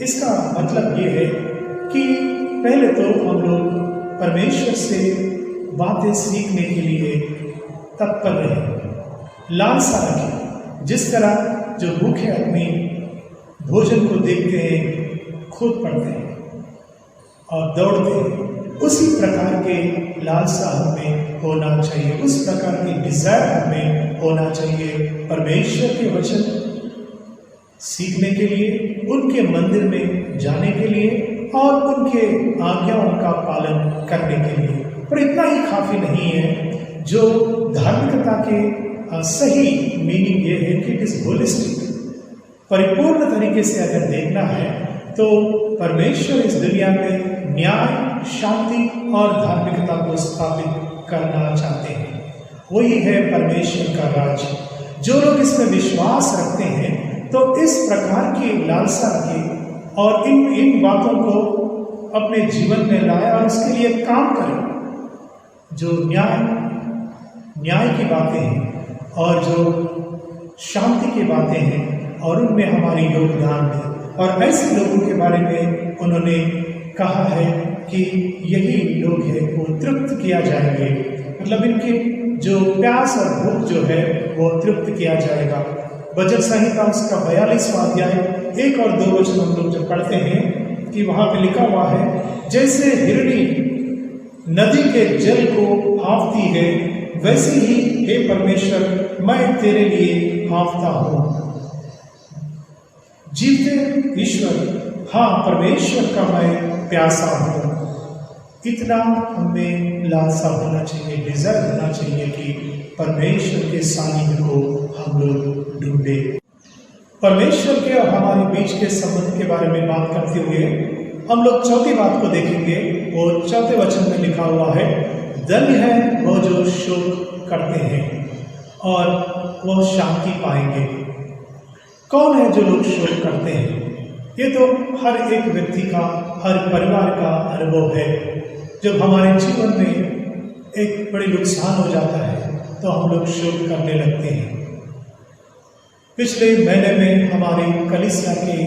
इसका मतलब ये है कि पहले तो हम लोग परमेश्वर से बातें सीखने के लिए तत्पर रहे, लालसा रखें। जिस तरह जो भूखे आदमी भोजन को देखते हैं, खोद पड़ते हैं और दौड़ते हैं, उसी प्रकार के लालसा हमें होना चाहिए, उस प्रकार की डिजायर हमें होना चाहिए परमेश्वर के वचन सीखने के लिए, उनके मंदिर में जाने के लिए और उनके आज्ञाओं का पालन करने के लिए। पर इतना ही काफी नहीं है। जो धार्मिकता के सही मीनिंग ये है कि इट इज होलिस्टिक, परिपूर्ण तरीके से अगर देखना है तो परमेश्वर इस दुनिया में न्याय, शांति और धार्मिकता को स्थापित करना चाहते हैं। वही है परमेश्वर का राज्य। जो लोग इसमें विश्वास रखते हैं तो इस प्रकार की लालसा रखें और इन बातों को अपने जीवन में लाए और उसके लिए काम करें। जो न्याय की बातें हैं और जो शांति की बातें हैं और उनमें हमारी योगदान है। और ऐसे लोगों के बारे में उन्होंने कहा है कि यही लोग हैं वो तृप्त किया जाएंगे, मतलब इनके जो प्यास और भूख जो है वो तृप्त किया जाएगा। भजन संहिता उसका 42वां अध्याय 1 और 2 वचन हम लोग जब पढ़ते हैं कि वहां पे लिखा हुआ है, जैसे हिरणी नदी के जल को हाँफती है, वैसे ही हे परमेश्वर मैं तेरे लिए हाँफता हूं। जीवते ईश्वर, हाँ परमेश्वर का मैं प्यासा हूं। इतना हमें लालसा होना चाहिए, डिजायर होना चाहिए कि परमेश्वर के सानिध्य को हम लोग ढूंढे। परमेश्वर के और हमारे बीच के संबंध के बारे में बात करते हुए हम लोग चौथी बात को देखेंगे। और चौथे वचन में लिखा हुआ है, धन्य है वो जो शोक करते हैं और वो शांति पाएंगे। कौन है जो लोग शोक करते हैं? ये तो हर एक व्यक्ति का, हर परिवार का अनुभव है। जब हमारे जीवन में एक बड़ी नुकसान हो जाता है तो हम लोग शोक करने लगते हैं। पिछले महीने में हमारे कलीसिया के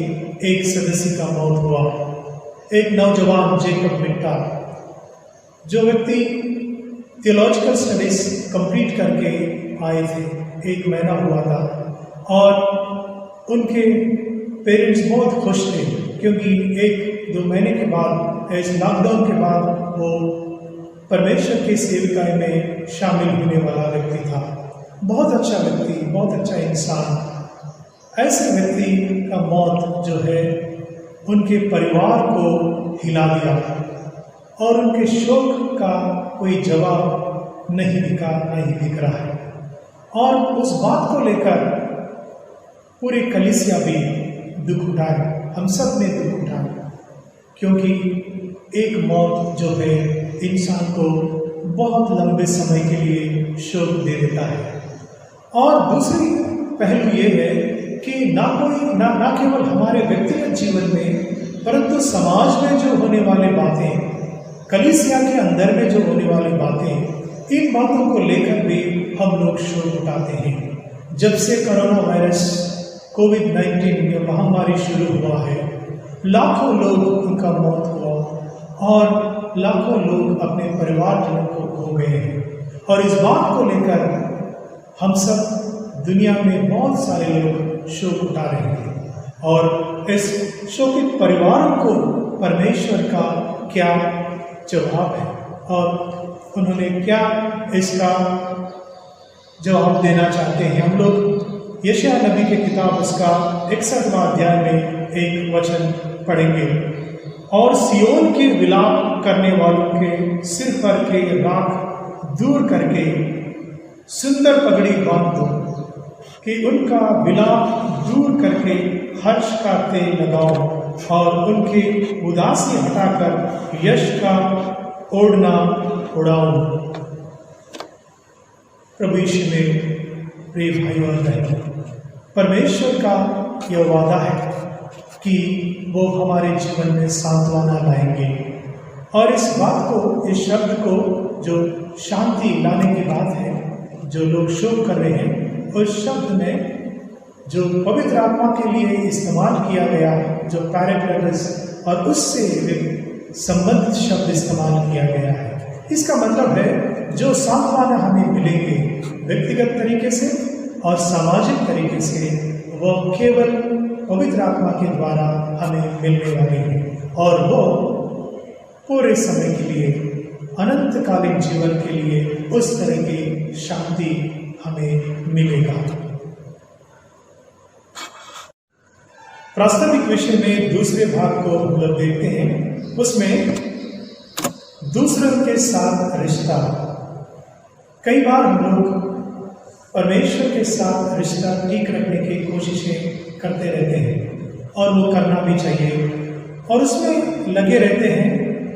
एक सदस्य का मौत हुआ। एक नौजवान जेकब मिट्टा, जो व्यक्ति थियोलॉजिकल स्टडीज कंप्लीट करके आए थे, 1 महीना हुआ था और उनके पेरेंट्स बहुत खुश थे क्योंकि 1-2 महीने के बाद, इस लॉकडाउन के बाद वो परमेश्वर की सेविकाई में शामिल होने वाला व्यक्ति था। बहुत अच्छा व्यक्ति, बहुत अच्छा इंसान। ऐसे व्यक्ति का मौत जो है उनके परिवार को हिला दिया और उनके शोक का कोई जवाब नहीं दिख रहा है। और उस बात को लेकर पूरी कलीसिया भी दुख उठाए, हम सब ने दुख उठाया, क्योंकि एक मौत जो है इंसान को बहुत लंबे समय के लिए शोक दे देता है। और दूसरी पहलू ये है कि ना केवल हमारे व्यक्तिगत जीवन में, परंतु समाज में जो होने वाली बातें, कलीसिया के अंदर में जो होने वाली बातें, इन बातों को लेकर भी हम लोग शोक उठाते हैं। जब से कोरोना वायरस कोविड-19 या महामारी शुरू हुआ है, लाखों लोग उनका मौत हुआ और लाखों लोग अपने परिवारजनों को खो गए हैं। और इस बात को लेकर हम सब दुनिया में बहुत सारे लोग शोक उठा रहे हैं। और इस शोकित परिवारों को परमेश्वर का क्या जवाब है और उन्होंने क्या इसका जवाब देना चाहते हैं? हम लोग यशायाह नबी की किताब उसका 61वां अध्याय में एक वचन पढ़ेंगे। और सियोन के विलाप करने वालों के सिर पर के राख दूर करके सुंदर पगड़ी बांध दो, कि उनका विलाप दूर करके हर्ष का तेल लगाओ और उनकी उदासी हटाकर यश का ओढ़ना उड़ाओ। प्रभु यीशु में प्रिय भाइयों और बहनों, परमेश्वर का यह वादा है कि वो हमारे जीवन में सांत्वना लाएंगे। और इस बात को, इस शब्द को, जो शांति लाने की बात है, जो लोग शोक कर रहे हैं, उस शब्द में जो पवित्र आत्मा के लिए इस्तेमाल किया गया, जो पैराक्लेटस और उससे संबंधित शब्द इस्तेमाल किया गया है, इसका मतलब है जो सांत्वना हमें मिलेंगे व्यक्तिगत तरीके से और सामाजिक तरीके से, वो केवल पवित्र आत्मा के द्वारा हमें मिलने वाले हैं। और वो पूरे समय के लिए, अनंतकालीन जीवन के लिए उस तरह की शांति हमें मिलेगा। प्रास्ताविक विषय में दूसरे भाग को हम लोग देखते हैं। उसमें दूसरों के साथ रिश्ता। कई बार हम लोग परमेश्वर के साथ रिश्ता ठीक रखने की कोशिशें करते रहते हैं और वो करना भी चाहिए और उसमें लगे रहते हैं,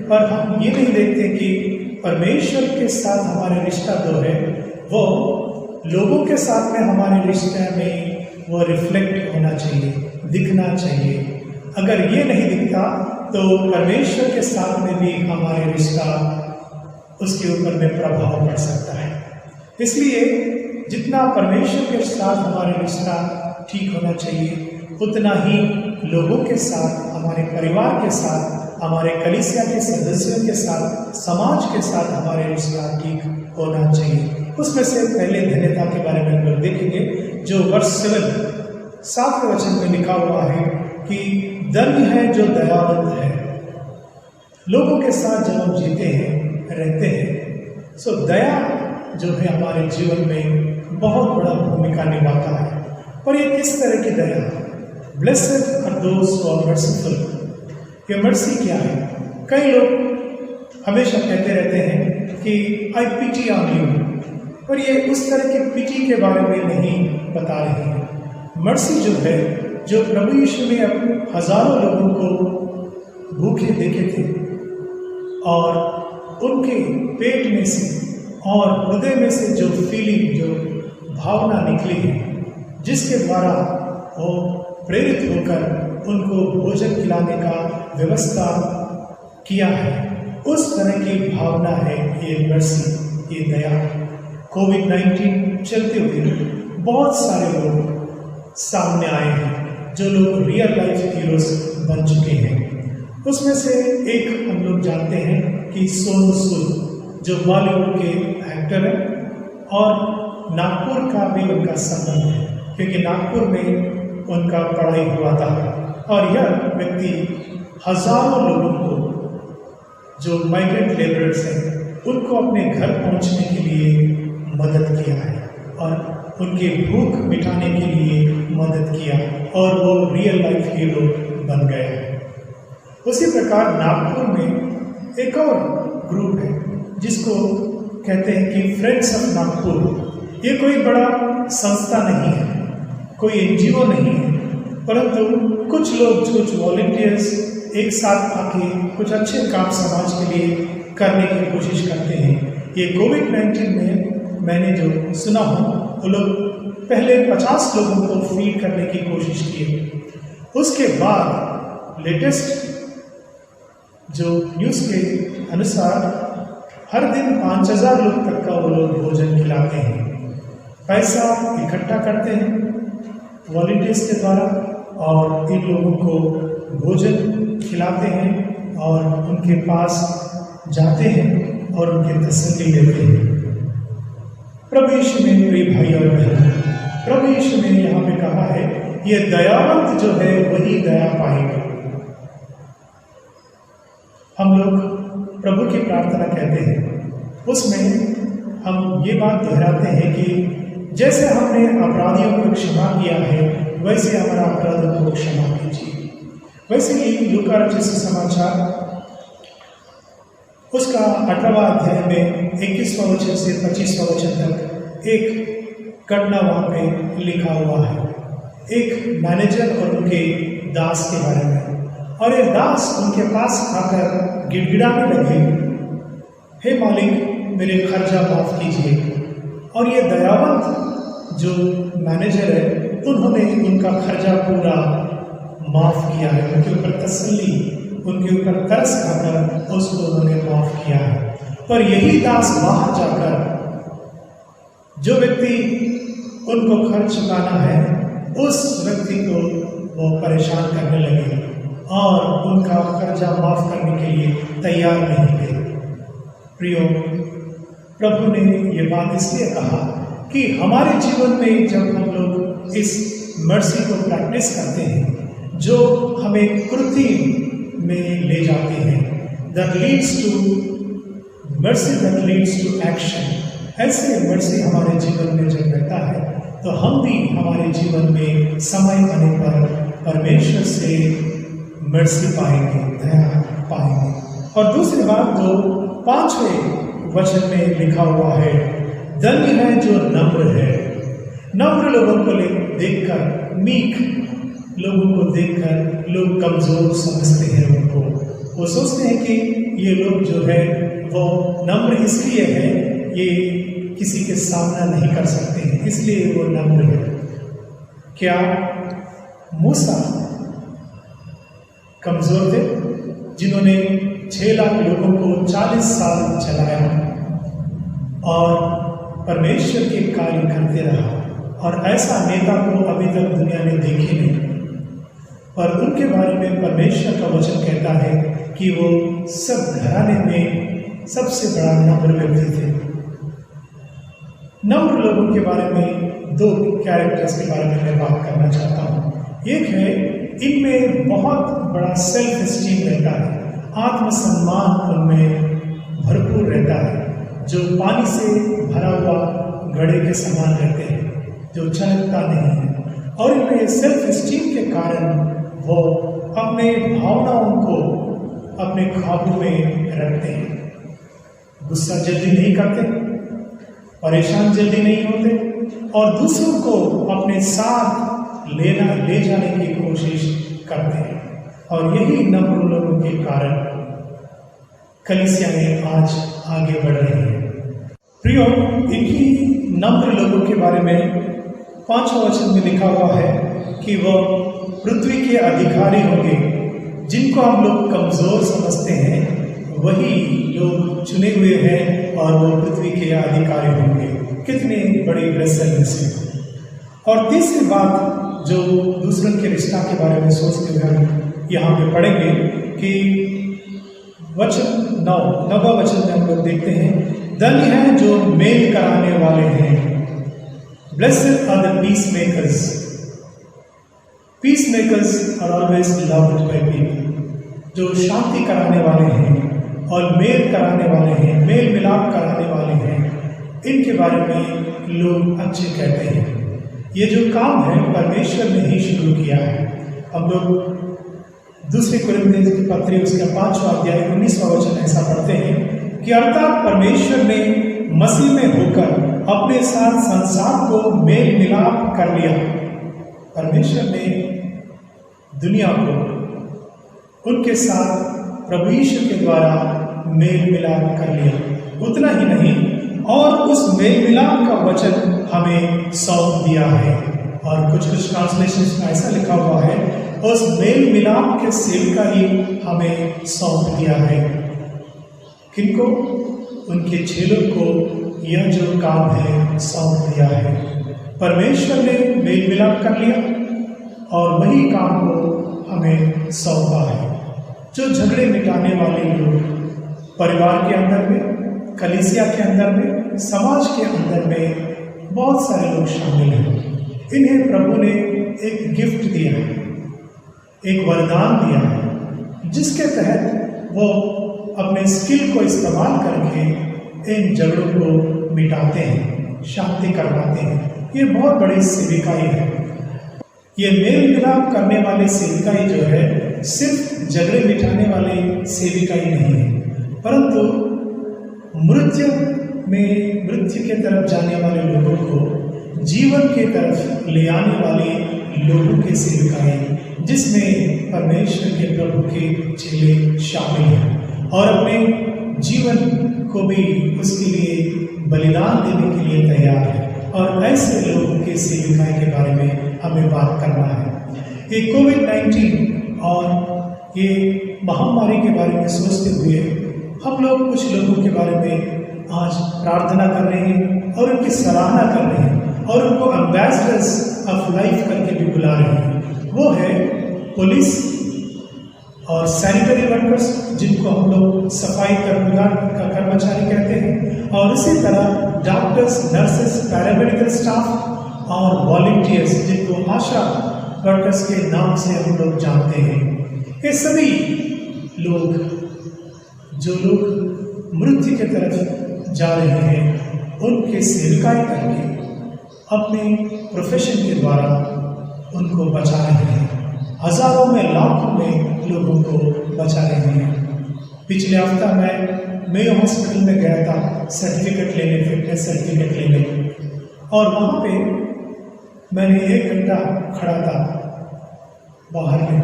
पर हम ये नहीं देखते कि परमेश्वर के साथ हमारे रिश्ता जो है वो लोगों के साथ में हमारे रिश्ते में वो रिफ्लेक्ट होना चाहिए, दिखना चाहिए। अगर ये नहीं दिखता तो परमेश्वर के साथ में भी हमारे रिश्ता, उसके ऊपर में प्रभाव पड़ सकता है। इसलिए जितना परमेश्वर के साथ हमारा रिश्ता ठीक होना चाहिए, उतना ही लोगों के साथ, हमारे परिवार के साथ, हमारे कलीसिया के सदस्यों के साथ, समाज के साथ हमारे रिश्ता ठीक होना चाहिए। उसमें से पहले धन्यता के बारे में हम लोग देखेंगे, जो वर्ष 7वें वचन में लिखा हुआ है कि धन्य है जो दयावंत है। लोगों के साथ जब हम जीते हैं, रहते हैं, सो दया जो है हमारे जीवन में बहुत बड़ा भूमिका निभाता है। पर ये किस तरह की दया? Blessed are those who are merciful. ये मर्सी क्या है? कई लोग हमेशा कहते रहते हैं कि आई पिटी ऑन यू, पर ये उस तरह के पिटी के बारे में नहीं बता रहे हैं। मर्सी जो है, जो प्रभु यीशु ने हजारों लोगों को भूखे देखे थे और उनके पेट में से और हृदय में से जो फीलिंग, जो भावना निकली है, जिसके द्वारा वो प्रेरित होकर उनको भोजन खिलाने का व्यवस्था किया है, उस तरह की भावना है ये मर्सी, ये दया। कोविड-19 चलते हुए बहुत सारे लोग सामने आए हैं, जो लोग रियल लाइफ हीरोज बन चुके हैं। उसमें से एक हम लोग जानते हैं कि सोनू सूद, जो बॉलीवुड के एक्टर हैं और नागपुर का भी उनका संबंध है, क्योंकि नागपुर में उनका पढ़ाई हुआ था और यह व्यक्ति हजारों लोगों को, जो माइग्रेंट लेबरर्स हैं, उनको अपने घर पहुंचने के लिए मदद किया है और उनकी भूख मिटाने के लिए मदद किया और वो रियल लाइफ हीरो बन गए हैं। उसी प्रकार नागपुर में एक और ग्रुप है जिसको कहते हैं कि फ्रेंड्स ऑफ नागपुर। ये कोई बड़ा संस्था नहीं है, कोई एनजीओ नहीं है, परंतु कुछ लोग, कुछ वॉलंटियर्स एक साथ आके कुछ अच्छे काम समाज के लिए करने की कोशिश करते हैं। ये कोविड-19 में मैंने जो सुना हो, वो लोग पहले 50 लोगों को फीड करने की कोशिश की। उसके बाद लेटेस्ट जो न्यूज़ के अनुसार हर दिन 5000 लोग तक का वो लोग भोजन खिलाते हैं। पैसा इकट्ठा करते हैं वॉलंटियर्स के द्वारा और इन लोगों को भोजन खिलाते हैं और उनके पास जाते हैं और उनकी तसल्ली लेते हैं। प्रभु यीशु ने, प्रिय भाई और बहन, प्रभु यीशु ने यहाँ पे कहा है, ये दयावंत जो है वही दया पाएगा। हम लोग प्रभु की प्रार्थना कहते हैं, उसमें हम ये बात दोहराते हैं कि जैसे हमने अपराधियों को क्षमा किया है, वैसे हमारा अपराधों को क्षमा कीजिए। वैसे ही लूका रचित सुसमाचार उसका 18वां अध्याय में 21वां वचन से 25वां वचन तक एक घटना वहाँ पे लिखा हुआ है, एक मैनेजर और उनके दास के बारे में। और ये दास उनके पास आकर गिड़गिड़ाने लगे, हे मालिक, मेरे खर्चा माफ कीजिए। और ये दयावंत जो मैनेजर है, उन्होंने उनका खर्चा पूरा माफ किया है, उनके ऊपर तसल्ली, उनके ऊपर तरस खाकर उसको उन्होंने माफ किया है। पर यही दास बाहर जाकर जो व्यक्ति उनको खर्च चुकाना है, उस व्यक्ति को वो परेशान करने लगे और उनका कर्जा माफ करने के लिए तैयार नहीं थे। प्रियो, प्रभु ने ये बात इसलिए कहा कि हमारे जीवन में जब हम लोग इस मर्सी को प्रैक्टिस करते हैं, जो हमें कृति में ले जाते हैं, that leads to mercy, that leads to action। ऐसे मर्सी हमारे जीवन में जब रहता है, तो हम भी हमारे जीवन में समय आने पर परमेश्वर से मर्सी पाएंगे, दया पाएंगे। और दूसरी बात जो 5वें वचन में लिखा हुआ है, धन्य है जो नम्र है। नम्र लोगों को देखकर, मीक लोगों को देखकर लोग कमजोर समझते हैं उनको। वो सोचते हैं कि ये लोग जो है वो नम्र इसलिए है, ये किसी के सामना नहीं कर सकते हैं, इसलिए वो नम्र है। क्या मूसा कमजोर थे, जिन्होंने 6 लाख लोगों को 40 साल चलाया और परमेश्वर के कार्य करते रहा, और ऐसा नेता को अभी तक दुनिया ने देखी नहीं। पर उनके बारे में परमेश्वर का वचन कहता है कि वो सब घराने में सबसे बड़ा नम्र व्यक्ति थे। नम्र लोगों के बारे में 2 कैरेक्टर्स के बारे में मैं बात करना चाहता हूँ। एक है, इनमें बहुत बड़ा सेल्फ एस्टीम रहता है, आत्मसम्मान उनमें भरपूर रहता है, जो पानी से भरा हुआ घड़े के समान रहते हैं, जो चलता नहीं है। और इनमें सेल्फ एस्टीम के कारण वो अपने भावनाओं को अपने काबू में रखते हैं, गुस्सा जल्दी नहीं करते, परेशान जल्दी नहीं होते और दूसरों को अपने साथ ले जाने की कोशिश करते हैं। और यही नम्र लोगों के कारण कलीसियाएं आज आगे बढ़ रही हैं। प्रियो, इन्हीं नम्र लोगों के बारे में 5वां वचन में लिखा हुआ है कि वो पृथ्वी के अधिकारी होंगे। जिनको हम लोग कमजोर समझते हैं वही लोग चुने हुए हैं और वो पृथ्वी के अधिकारी होंगे। कितनी बड़ी ब्लेसिंग्स है। और तीसरी बात जो दूसरों के रिश्ता के बारे में सोचते हुए हम यहाँ पे पढ़ेंगे कि वचन 9वां वचन में हम लोग देखते हैं, धन्य है जो मेल कराने वाले हैं। Blessed are the peacemakers. Peacemakers are always loved by people. जो शांति कराने वाले हैं और मेल कराने वाले हैं, मेल मिलाप कराने वाले हैं, इनके बारे में लोग अच्छे कहते हैं। ये जो काम है परमेश्वर ने ही शुरू किया है। हम लोग 2 कुरिन्थियों की पत्री उसका 5वां अध्याय 19वां वचन ऐसा पढ़ते हैं कि अर्थात परमेश्वर ने मसीह में होकर अपने साथ संसार को मेल मिलाप कर लिया। परमेश्वर ने दुनिया को उनके साथ प्रभु यीशु के द्वारा मेल मिलाप कर लिया। उतना ही नहीं, और उस मेल मिलाप का वचन हमें सौंप दिया है। और कुछ ट्रांसलेशन में ऐसा लिखा हुआ है, उस मेल मिलाप के सेवका ही हमें सौंप दिया है। किनको? उनके चेलों को यह जो काम है सौंप दिया है। परमेश्वर ने मेल मिलाप कर लिया और वही काम को हमें सौंपा है। जो झगड़े मिटाने वाले लोग परिवार के अंदर में, कलीसिया के अंदर में, समाज के अंदर में बहुत सारे लोग शामिल हैं। इन्हें प्रभु ने एक गिफ्ट दिया है, एक वरदान दिया है, जिसके तहत वो अपने स्किल को इस्तेमाल करके इन झगड़ों को मिटाते हैं, शांति करवाते हैं। ये बहुत बड़ी सेविकाई है। ये मेल मिलाप करने वाले सेविकाई जो है सिर्फ झगड़े मिटाने वाले सेविकाई नहीं है, परंतु मृत्यु के तरफ जाने वाले लोगों को जीवन के तरफ ले आने वाले लोगों के सेविकाएं, जिसमें परमेश्वर के प्रभु के चेले शामिल हैं और अपने जीवन को भी उसके लिए बलिदान देने के लिए तैयार है। और ऐसे लोगों के सेविकाएं के बारे में हमें बात करना है। ये कोविड-19 और ये महामारी के बारे में सोचते हुए हम लोग कुछ लोगों के बारे में आज प्रार्थना कर रहे हैं और उनकी सराहना कर रहे हैं और उनको एम्बेसडर्स ऑफ लाइफ करके भी बुला रहे हैं। वो है पुलिस और सैनिटरी वर्कर्स, जिनको हम लोग सफाई का कर्मचारी कहते हैं, और इसी तरह डॉक्टर्स, नर्सेस, पैरामेडिकल स्टाफ और वॉलंटियर्स, जिनको आशा वर्कर्स के नाम से हम लोग जानते हैं। ये सभी लोग जो लोग मृत्यु की तरफ जा रहे हैं, उनके सेविकाई करके अपने प्रोफेशन के द्वारा उनको बचा रहे हैं। हजारों में, लाखों में लोगों को बचा रहे हैं। पिछले हफ्ता मैं मेयो हॉस्पिटल में गया था सर्टिफिकेट लेने, फिटनेस सर्टिफिकेट लेने, और वहाँ पे मैंने 1 घंटा खड़ा था बाहर में।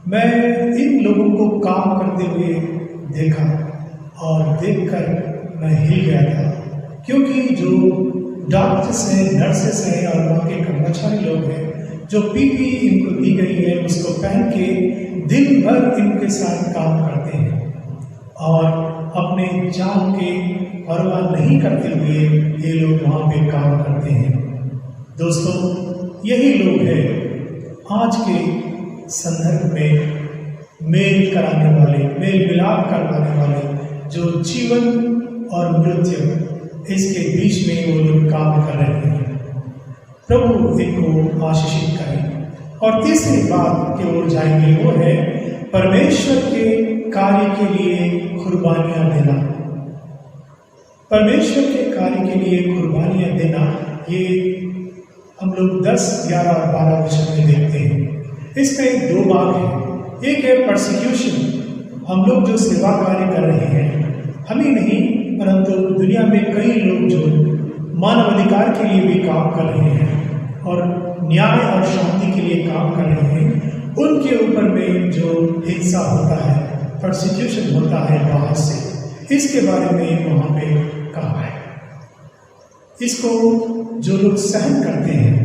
मैं इन लोगों को काम करते हुए देखा और देखकर मैं हिल गया था, क्योंकि जो डॉक्टर्स हैं, नर्सेस हैं और वहाँ के कर्मचारी लोग हैं, जो पीपी इनको दी गई है उसको पहन के दिन भर इनके साथ काम करते हैं और अपने जान के परवाह नहीं करते हुए ये लोग वहाँ पे काम करते हैं। दोस्तों, यही लोग हैं आज के संदर्भ में मेल कराने वाले, मेल मिलाप करवाने वाले, जो जीवन और मृत्यु इसके बीच में वो लोग काम कर रहे हैं। प्रभु इनको आशीषित करें। और तीसरी बात की ओर जाएंगे, वो है परमेश्वर के कार्य के लिए कुर्बानियां देना। परमेश्वर के कार्य के लिए कुर्बानियां देना, ये हम लोग 10, 11 और 12 वचन में देखते हैं। इसमें दो भाग हैं। एक है परसिक्यूशन, हम लोग जो सेवा कार्य कर रहे हैं, हम ही नहीं परंतु दुनिया में कई लोग जो मानवाधिकार के लिए भी काम कर रहे हैं और न्याय और शांति के लिए काम कर रहे हैं, उनके ऊपर में जो हिंसा होता है, परसिक्यूशन होता है बाहर से, इसके बारे में वहाँ पे कहा है। इसको जो लोग सहन करते हैं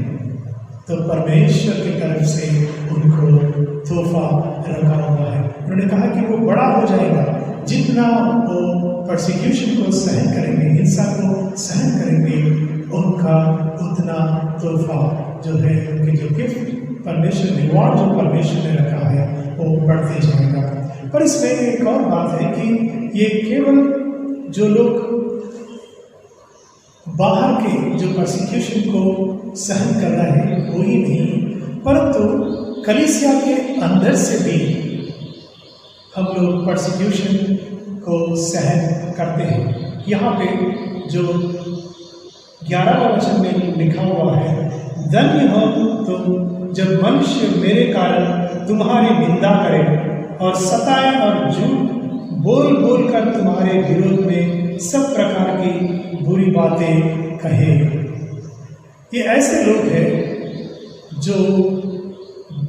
तो परमेश्वर की तरफ से उनको तोहफा रखा हुआ है। उन्होंने कहा कि वो बड़ा हो जाएगा, जितना वो परसिक्यूशन को सहन करेंगे, हिंसा को सहन करेंगे, उनका उतना तोहफा जो है, उनके जो गिफ्ट परमेश्वर, रिवॉर्ड जो परमेश्वर ने रखा है, वो बढ़ते जाएगा। पर इसमें एक और बात है कि ये केवल जो लोग बाहर के जो परसिक्यूशन को सहन कर रहे हैं वो ही नहीं, परंतु कलीसिया के अंदर से भी हम लोग परसिक्यूशन को सहन करते हैं। यहाँ पे जो 11वां वचन में लिखा हुआ है, धन्य हो तुम जब मनुष्य मेरे कारण तुम्हारी निंदा करे और सताए और झूठ बोल बोल कर तुम्हारे विरोध में सब प्रकार की बुरी बातें कहे। ये ऐसे लोग हैं जो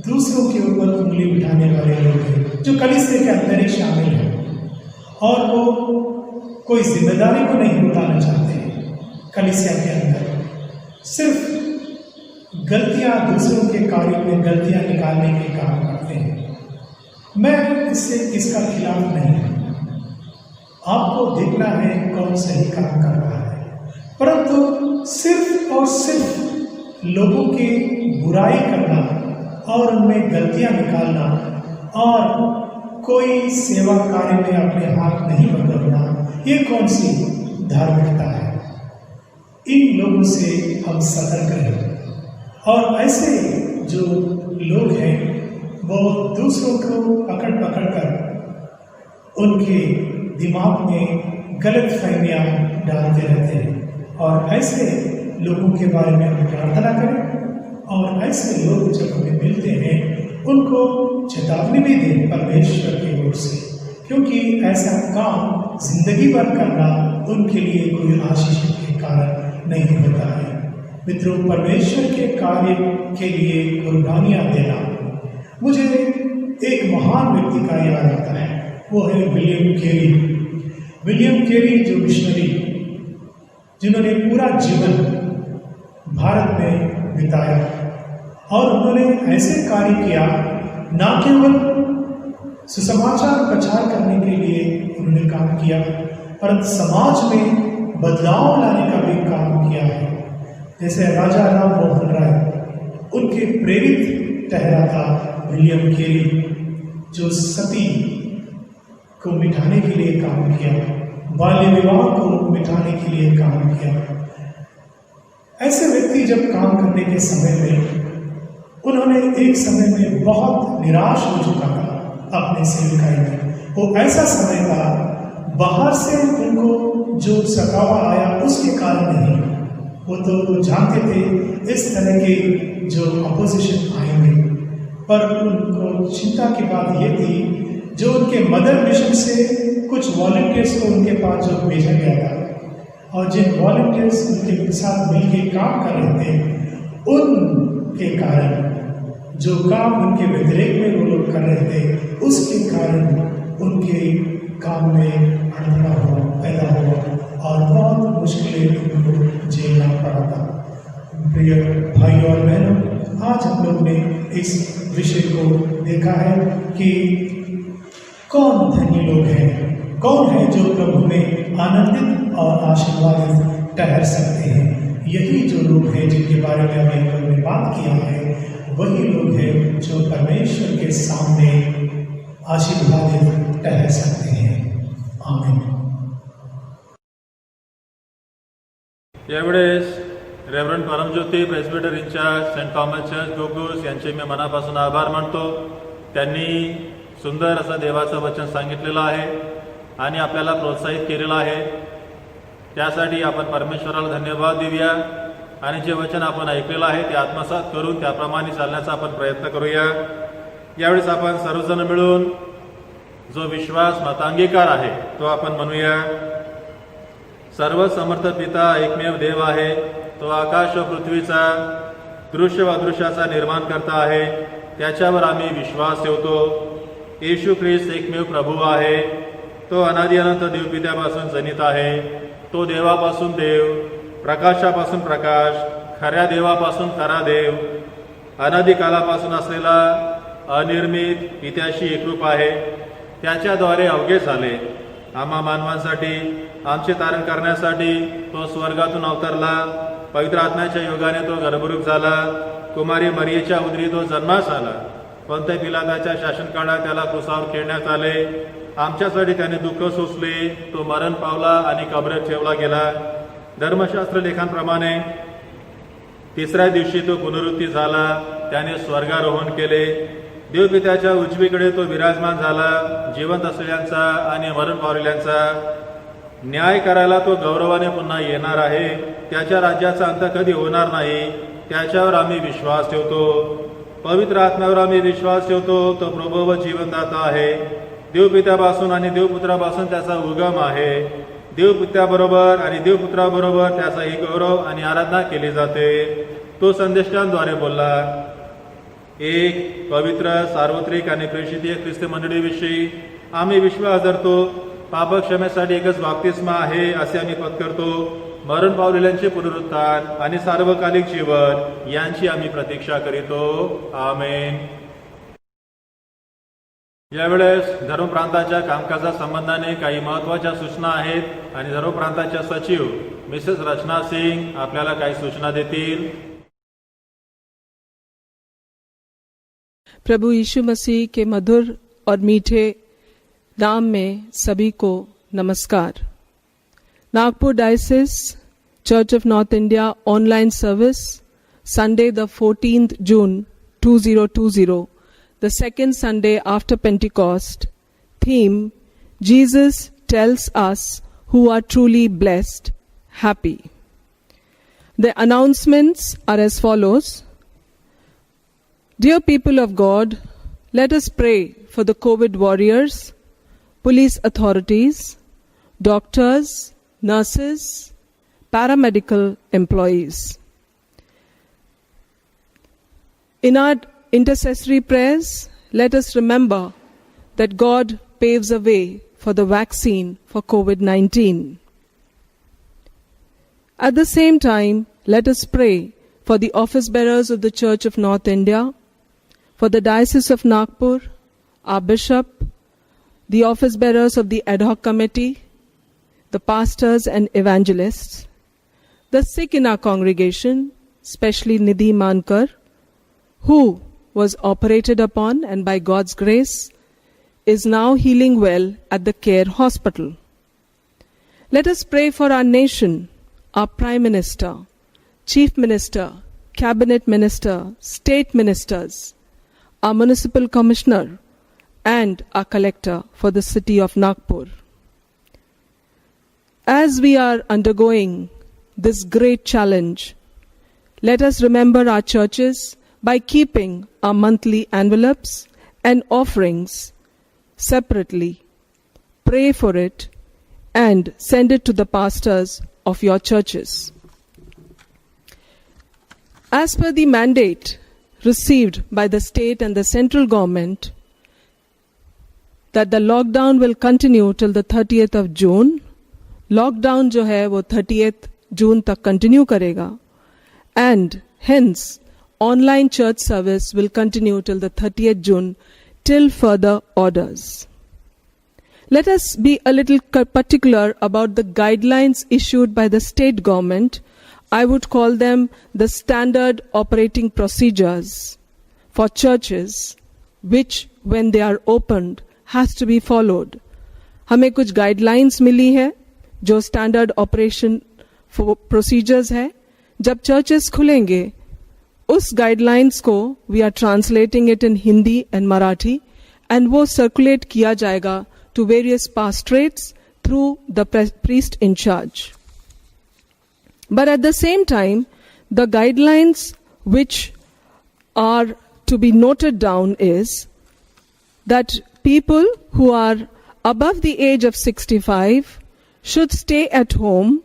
दूसरों के ऊपर उंगली उठाने वाले लोग हैं, जो कलीसिया के अंदर ही शामिल हैं और वो कोई जिम्मेदारी को नहीं उठाना चाहते हैं। कलीसिया के अंदर सिर्फ गलतियां, दूसरों के कार्य में गलतियां निकालने के काम करते हैं। मैं इसका खिलाफ नहीं हूँ। आपको देखना है कौन सही काम कर रहा है, परंतु सिर्फ और सिर्फ लोगों की बुराई करना और उनमें गलतियां निकालना और कोई सेवा कार्य में अपने हाथ नहीं बदलना, ये कौन सी धार्मिकता है? इन लोगों से हम सतर्क रहें। और ऐसे जो लोग हैं वो दूसरों को पकड़ पकड़ कर उनके दिमाग में गलत फहमियाँ डालते रहते हैं। और ऐसे लोगों के बारे में हम प्रार्थना करें और ऐसे लोग जब हमें मिलते हैं उनको चेतावनी भी दें परमेश्वर की ओर से, क्योंकि ऐसा काम जिंदगी भर करना उनके लिए कोई आशीष के कारण नहीं होता है। मित्रों, परमेश्वर के कार्य के लिए कुर्बानियाँ देना, मुझे एक महान व्यक्ति का याद आता है, वो है विलियम कैरी। विलियम कैरी जो मिशनरी, जिन्होंने पूरा जीवन भारत में बिताया और उन्होंने ऐसे कार्य किया, ना केवल सुसमाचार प्रचार करने के लिए उन्होंने काम किया, परंतु समाज में बदलाव लाने का भी काम किया है। जैसे राजा राम मोहन राय, उनके प्रेरित ठहरा था विलियम कैरी, जो सती को मिटाने के लिए काम किया, बाल्य विवाह को मिटाने के लिए काम किया। ऐसे व्यक्ति जब काम करने के समय में उन्होंने एक समय में बहुत निराश हो चुका था अपने सेवकाई में। वो ऐसा समय था, बाहर से उनको जो सतावा आया उसके कारण नहीं, वो तो जानते थे इस तरह के जो अपोजिशन आएंगे, पर उनको चिंता की बात ये थी, जो उनके मदर मिशन से कुछ वॉलंटियर्स को उनके पास जो भेजा गया था और जिन वॉलंटियर्स उनके साथ मिलकर काम कर रहे थे, उनके कारण जो काम उनके व्यतिरेक में वो लोग कर रहे थे, उसके कारण उनके काम में अड़थड़ा पैदा हुआ और बहुत मुश्किलें उनको झेलना पड़ा था। प्रिय भाई और बहनों, आज हम लोग ने इस विषय को देखा है कि कौन धन्य लोग हैं, कौन है जो प्रभु में आनंदित और आशीर्वादित ठहर सकते हैं। यही जो लोग हैं जिनके बारे में हमने बात किया है, वही लोग हैं जो परमेश्वर के सामने आशीर्वादित ठहर सकते हैं। आमीन। यावेळेस reverend Paramjyoti presbyter in charge Saint Thomas Church Ghugus यांचे मी मनापासून आभार मानतो. त्यांनी सुंदर असं देवाचं वचन सांगितलेलं आहे आणि आपल्याला प्रोत्साहित केलेलं आहे. त्यासाठी आपण परमेश्वराला धन्यवाद देऊया आणि जे वचन आपण ऐकलेलं आहे ते आत्मसात करून त्याप्रमाणे चालण्याचा आपण प्रयत्न करूया. यावेळेस आपण सर्वजण मिळून जो विश्वास मतांगीकार आहे तो आपण म्हणूया. सर्व समर्थ पिता एकमेव देव आहे, तो आकाश व पृथ्वीचा दृश्य व अदृश्याचा निर्माण करता आहे, त्याच्यावर आम्ही विश्वास ठेवतो. येशू ख्रिस्त एकमेव प्रभू आहे, तो अनादि अनंत देवपित्यापासून जनित आहे, तो देवापासून देव, प्रकाशापासून प्रकाश, खऱ्या देवापासून खरा देव, अनादि कालापासून असलेला अनिर्मित पित्याशी एकरूप आहे. त्याच्याद्वारे अवघे झाले, आम्हा मानवांसाठी आमचे तारण करण्यासाठी तो स्वर्गातून अवतरला. पवित्र आत्म्याच्या योगाने तो गर्भरूप झाला, कुमारी मरियेच्या उदरी तो जन्मास आला. कोणत्या पिलाताच्या शासनकाळात त्याला क्रुसावर खेळण्यात आले, आमच्यासाठी त्याने दुःख सोसले, तो मरण पावला आणि कबरेत ठेवला गेला. धर्मशास्त्र लेखांप्रमाणे तिसऱ्या दिवशी तो पुनरुत्थी झाला, त्याने स्वर्गारोहण केले, देवपित्याच्या उजवीकडे तो विराजमान झाला. जिवंत असलेल्यांचा आणि मरण पावलेल्यांचा न्याय करायला तो गौरवाने पुन्हा येणार आहे. त्याच्या राज्याचा अंत कधी होणार नाही, त्याच्यावर आम्ही विश्वास ठेवतो. पवित्र आत्म्यावर आम्ही विश्वास ठेवतो, तो प्रभू व जीवनदाता आहे. देवपित्यापासून आणि देवपुत्रापासून त्याचा उगम आहे. देवपित्याबरोबर आणि देवपुत्राबरोबर त्याचाही गौरव आणि आराधना केली जाते. तो संदेशांद्वारे बोलला. एक पवित्र सार्वत्रिक आणि प्रेषितीय ख्रिस्ती मंडळीविषयी आम्ही विश्वास धरतो. पापक्षमेसाठी एकच बाप्तिस्मा आहे असे आम्ही पत्करतो. मरण पावलेल्यांचे पुनरुत्थान आणि सार्वकालिक जीवन यांची आम्ही प्रतीक्षा करीतो. आमेन. यावेळेस धर्मप्रांताच्या कामकाजा संबंधाने काही महत्वाच्या सूचना आहेत आणि धर्मप्रांताच्या सचिव मिसेस रचना सिंग आपल्याला काही सूचना देतील. प्रभु यीशु मसीह के मधुर और मीठे नाम में सभी को नमस्कार. Nagpur diocese church of north India online service Sunday the 14th June 2020, the second Sunday after Pentecost. Theme: Jesus tells us who are truly blessed, happy. The announcements are as follows. Dear people of God, let us pray for the COVID warriors, police authorities, doctors, nurses, paramedical employees. In our intercessory prayers, let us remember that God paves a way for the vaccine for COVID-19. At the same time, let us pray for the office bearers of the Church of North India, for the Diocese of Nagpur, our Bishop, the office bearers of the ad hoc committee, the pastors and evangelists, the sick in our congregation, especially Nidhi Mankar, who was operated upon and by God's grace is now healing well at the Care Hospital. Let us pray for our nation, our Prime Minister, Chief Minister, Cabinet Minister, State Ministers, our Municipal Commissioner and our Collector for the city of Nagpur. As we are undergoing this great challenge, let us remember our churches by keeping our monthly envelopes and offerings separately. Pray for it and send it to the pastors of your churches. As per the mandate received by the state and the central government that the lockdown will continue till the 30th of June, lockdown जो है वो 30th June तक continue करेगा, and hence online church service will continue till the 30th June till further orders. Let us be a little particular about the guidelines issued by the state government. I would call them the standard operating procedures for churches, which when they are opened has to be followed. हमें कुछ guidelines मिली है जो standard operation procedures है. जब churches खुलेंगे उस guidelines को we are translating it in Hindi and Marathi and वो सर्कुलेट किया जाएगा to various pastorates through the priest in charge. But at the same time, the guidelines which are to be noted down is that people who are above the age of 65 should stay at home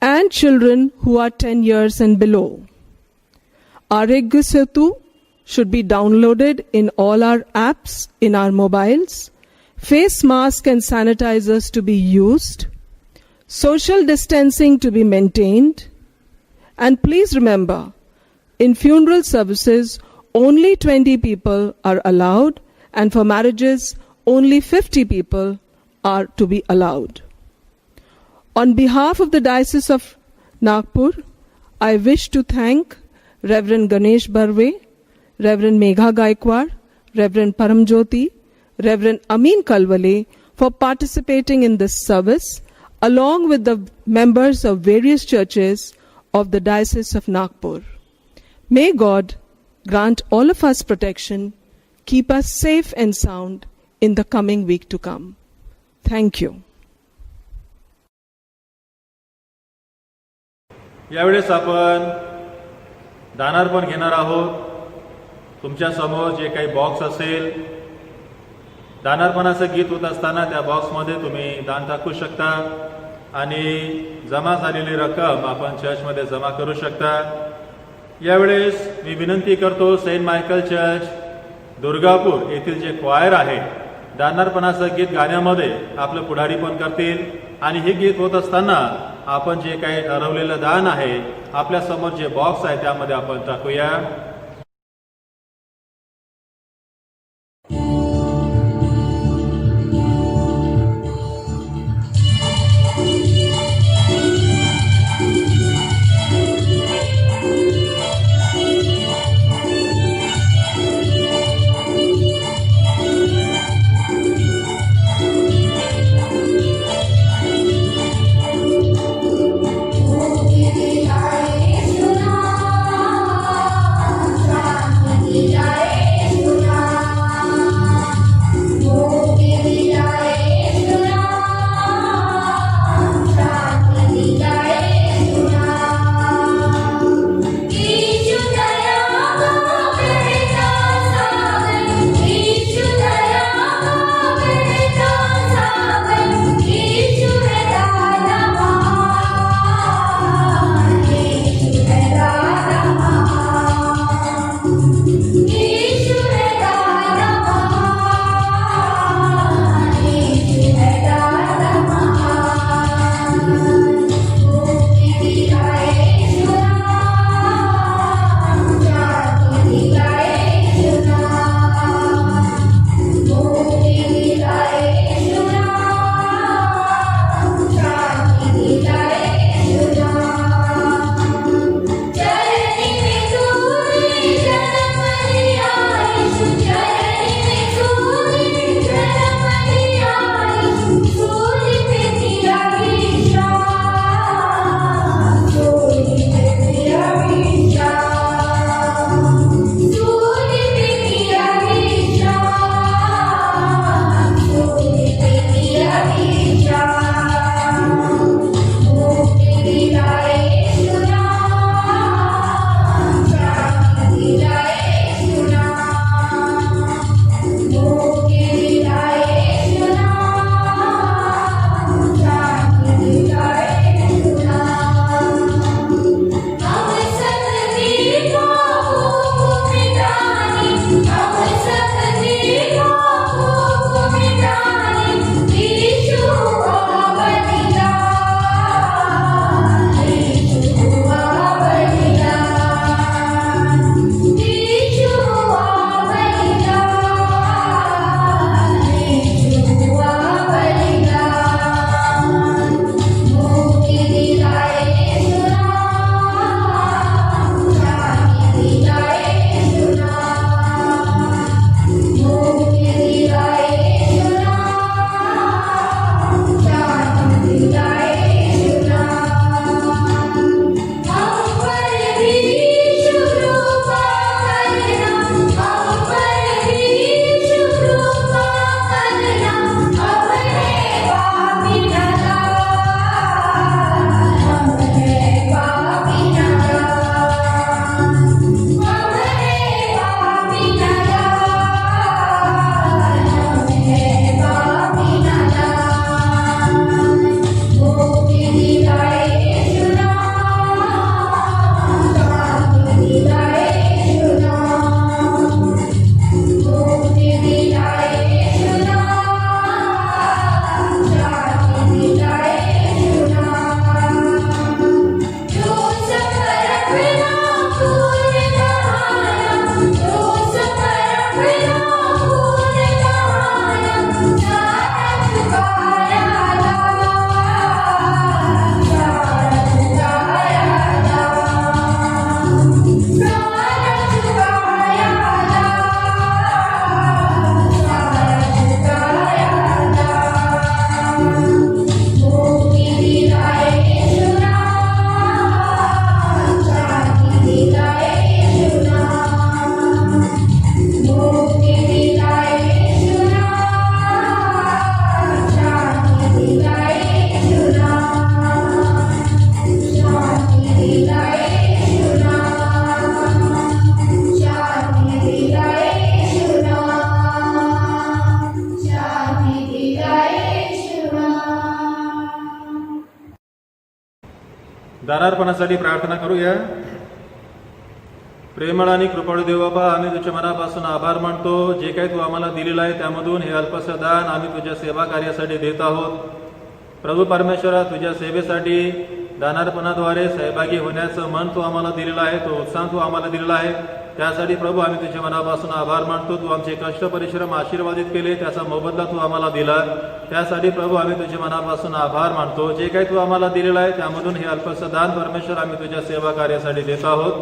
and children who are 10 years and below. Arogya Setu should be downloaded in all our apps in our mobiles. Face mask and sanitizers to be used. Social distancing to be maintained. And please remember, in funeral services, only 20 people are allowed, and for marriages, only 50 people are to be allowed. On behalf of the Diocese of Nagpur, I wish to thank Reverend Ganesh Barve, Reverend Megha Gaikwad, Reverend Paramjyoti, Reverend Amin Kalwale for participating in this service, along with the members of various churches of the Diocese of Nagpur. May God grant all of us protection, keep us safe and sound in the coming week to come. Thank you. यावेळेस आपण दानार्पण घेणार आहोत. तुमच्या समोर जे काही box असेल, दानार्पणाचं गीत होत असताना त्या बॉक्समध्ये तुम्ही दान टाकू शकता आणि जमा झालेली रक्कम आपण चर्चमध्ये जमा करू शकता. यावेळेस मी विनंती करतो, सेंट मायकल चर्च दुर्गापूर येथील जे क्वायर आहे, दानार्पणाचं गीत गाण्यामध्ये आपलं पुढारी पण करतील आणि हे गीत होत असताना आपण जे काही ठरवलेलं दान आहे, आपल्या समोर जे बॉक्स आहे त्यामध्ये आपण टाकूया. Oh, दानार्पणासाठी प्रार्थना करूया. प्रेमळ आणि कृपाळू देव बाबा, आम्ही तुझ्या मनापासून आभार मानतो. जे काही तू आम्हाला दिलेलं आहे त्यामधून हे अल्पसं दान आम्ही तुझ्या सेवा कार्यासाठी देत आहोत. प्रभू परमेश्वरा, तुझ्या सेवेसाठी दानार्पणाद्वारे सहभागी होण्याचं मन तू आम्हाला दिलेलं आहे, तो उत्साह तू आम्हाला दिलेला आहे. त्यासाठी प्रभू आम्ही तुझ्या मनापासून आभार मानतो. तू आमचे कष्ट परिश्रम आशीर्वादित केले, त्याचा मोबदला तू आम्हाला दिला. त्यासाठी प्रभू आम्ही तुझ्या मनापासून आभार मानतो. जे काही तू आम्हाला दिलेलं आहे त्यामधून हे अल्पसं दान परमेश्वर आम्ही तुझ्या सेवा कार्यासाठी देत आहोत.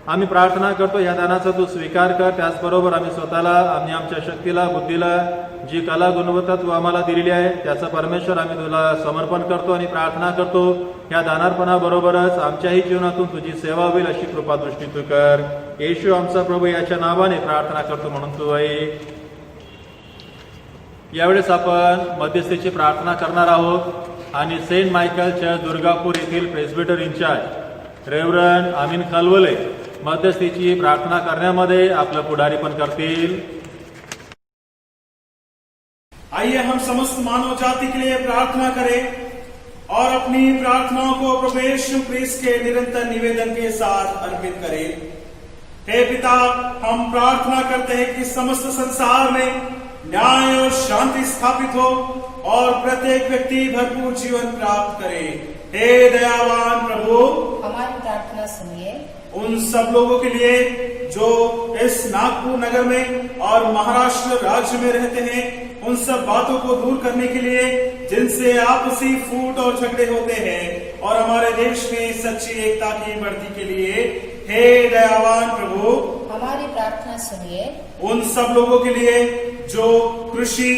आम्ही प्रार्थना करतो या दानाचा तू स्वीकार कर. त्याचबरोबर आम्ही स्वतःला आणि आमच्या शक्तीला, बुद्धीला, जी कला गुणवत्ता तू आम्हाला दिलेली आहे त्याचं परमेश्वर आम्ही तुला समर्पण करतो आणि प्रार्थना करतो. या दानार्पणाबरोबरच आमच्याही जीवनातून तुझी सेवा होईल अशी कृपा दृष्टी तू कर. येशू आमचा प्रभू याच्या नावाने प्रार्थना करतो म्हणून तू ऐक. यावेळेस आपण मध्यस्थीची प्रार्थना करणार आहोत आणि सेंट मायकल चर्च दुर्गापूर येथील प्रेस्बिटर इंचार्ज रेव्हरंड अमीन खलवले मध्यस्थीची प्रार्थना करण्यामध्ये आपलं पुढारी पण करतील. आइए हम समस्त मानव जाति के लिए प्रार्थना करें और अपनी प्रार्थनाओं को प्रभु यीशु क्रिस्त के निरंतर निवेदन के साथ अर्पित करें. हे पिता, हम प्रार्थना करते हैं कि समस्त संसार में न्याय और शांति स्थापित हो और प्रत्येक व्यक्ति भरपूर जीवन प्राप्त करे. हे दयावान प्रभु, हमारी प्रार्थना सुनिए. उन सब लोगों के लिए जो इस नागपुर नगर में और महाराष्ट्र राज्य में रहते हैं, उन सब बातों को दूर करने के लिए जिनसे आपसी फूट और झगड़े होते हैं, और हमारे देश में सच्ची एकता की बढ़ती के लिए हे दयावान प्रभु, हमारी प्रार्थना सुनिए. उन सब लोगों के लिए जो कृषि,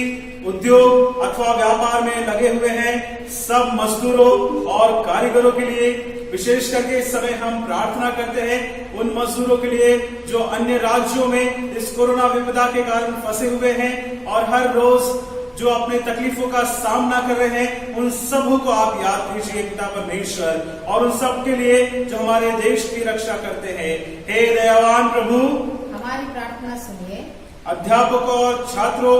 उद्योग अथवा व्यापार में लगे हुए हैं, सब मजदूरों और कारीगरों के लिए विशेष करके इस समय हम प्रार्थना करते हैं. उन मजदूरों के लिए जो अन्य राज्यों में इस कोरोना विपदा के कारण फंसे हुए हैं और हर रोज जो अपने तकलीफों का सामना कर रहे हैं, उन सबों को आप याद कीजिए पिता परमेश्वर. और उन सब के लिए जो हमारे देश की रक्षा करते हैं, हे दयावान प्रभु, हमारी प्रार्थना सुनिए. अध्यापकों और छात्रों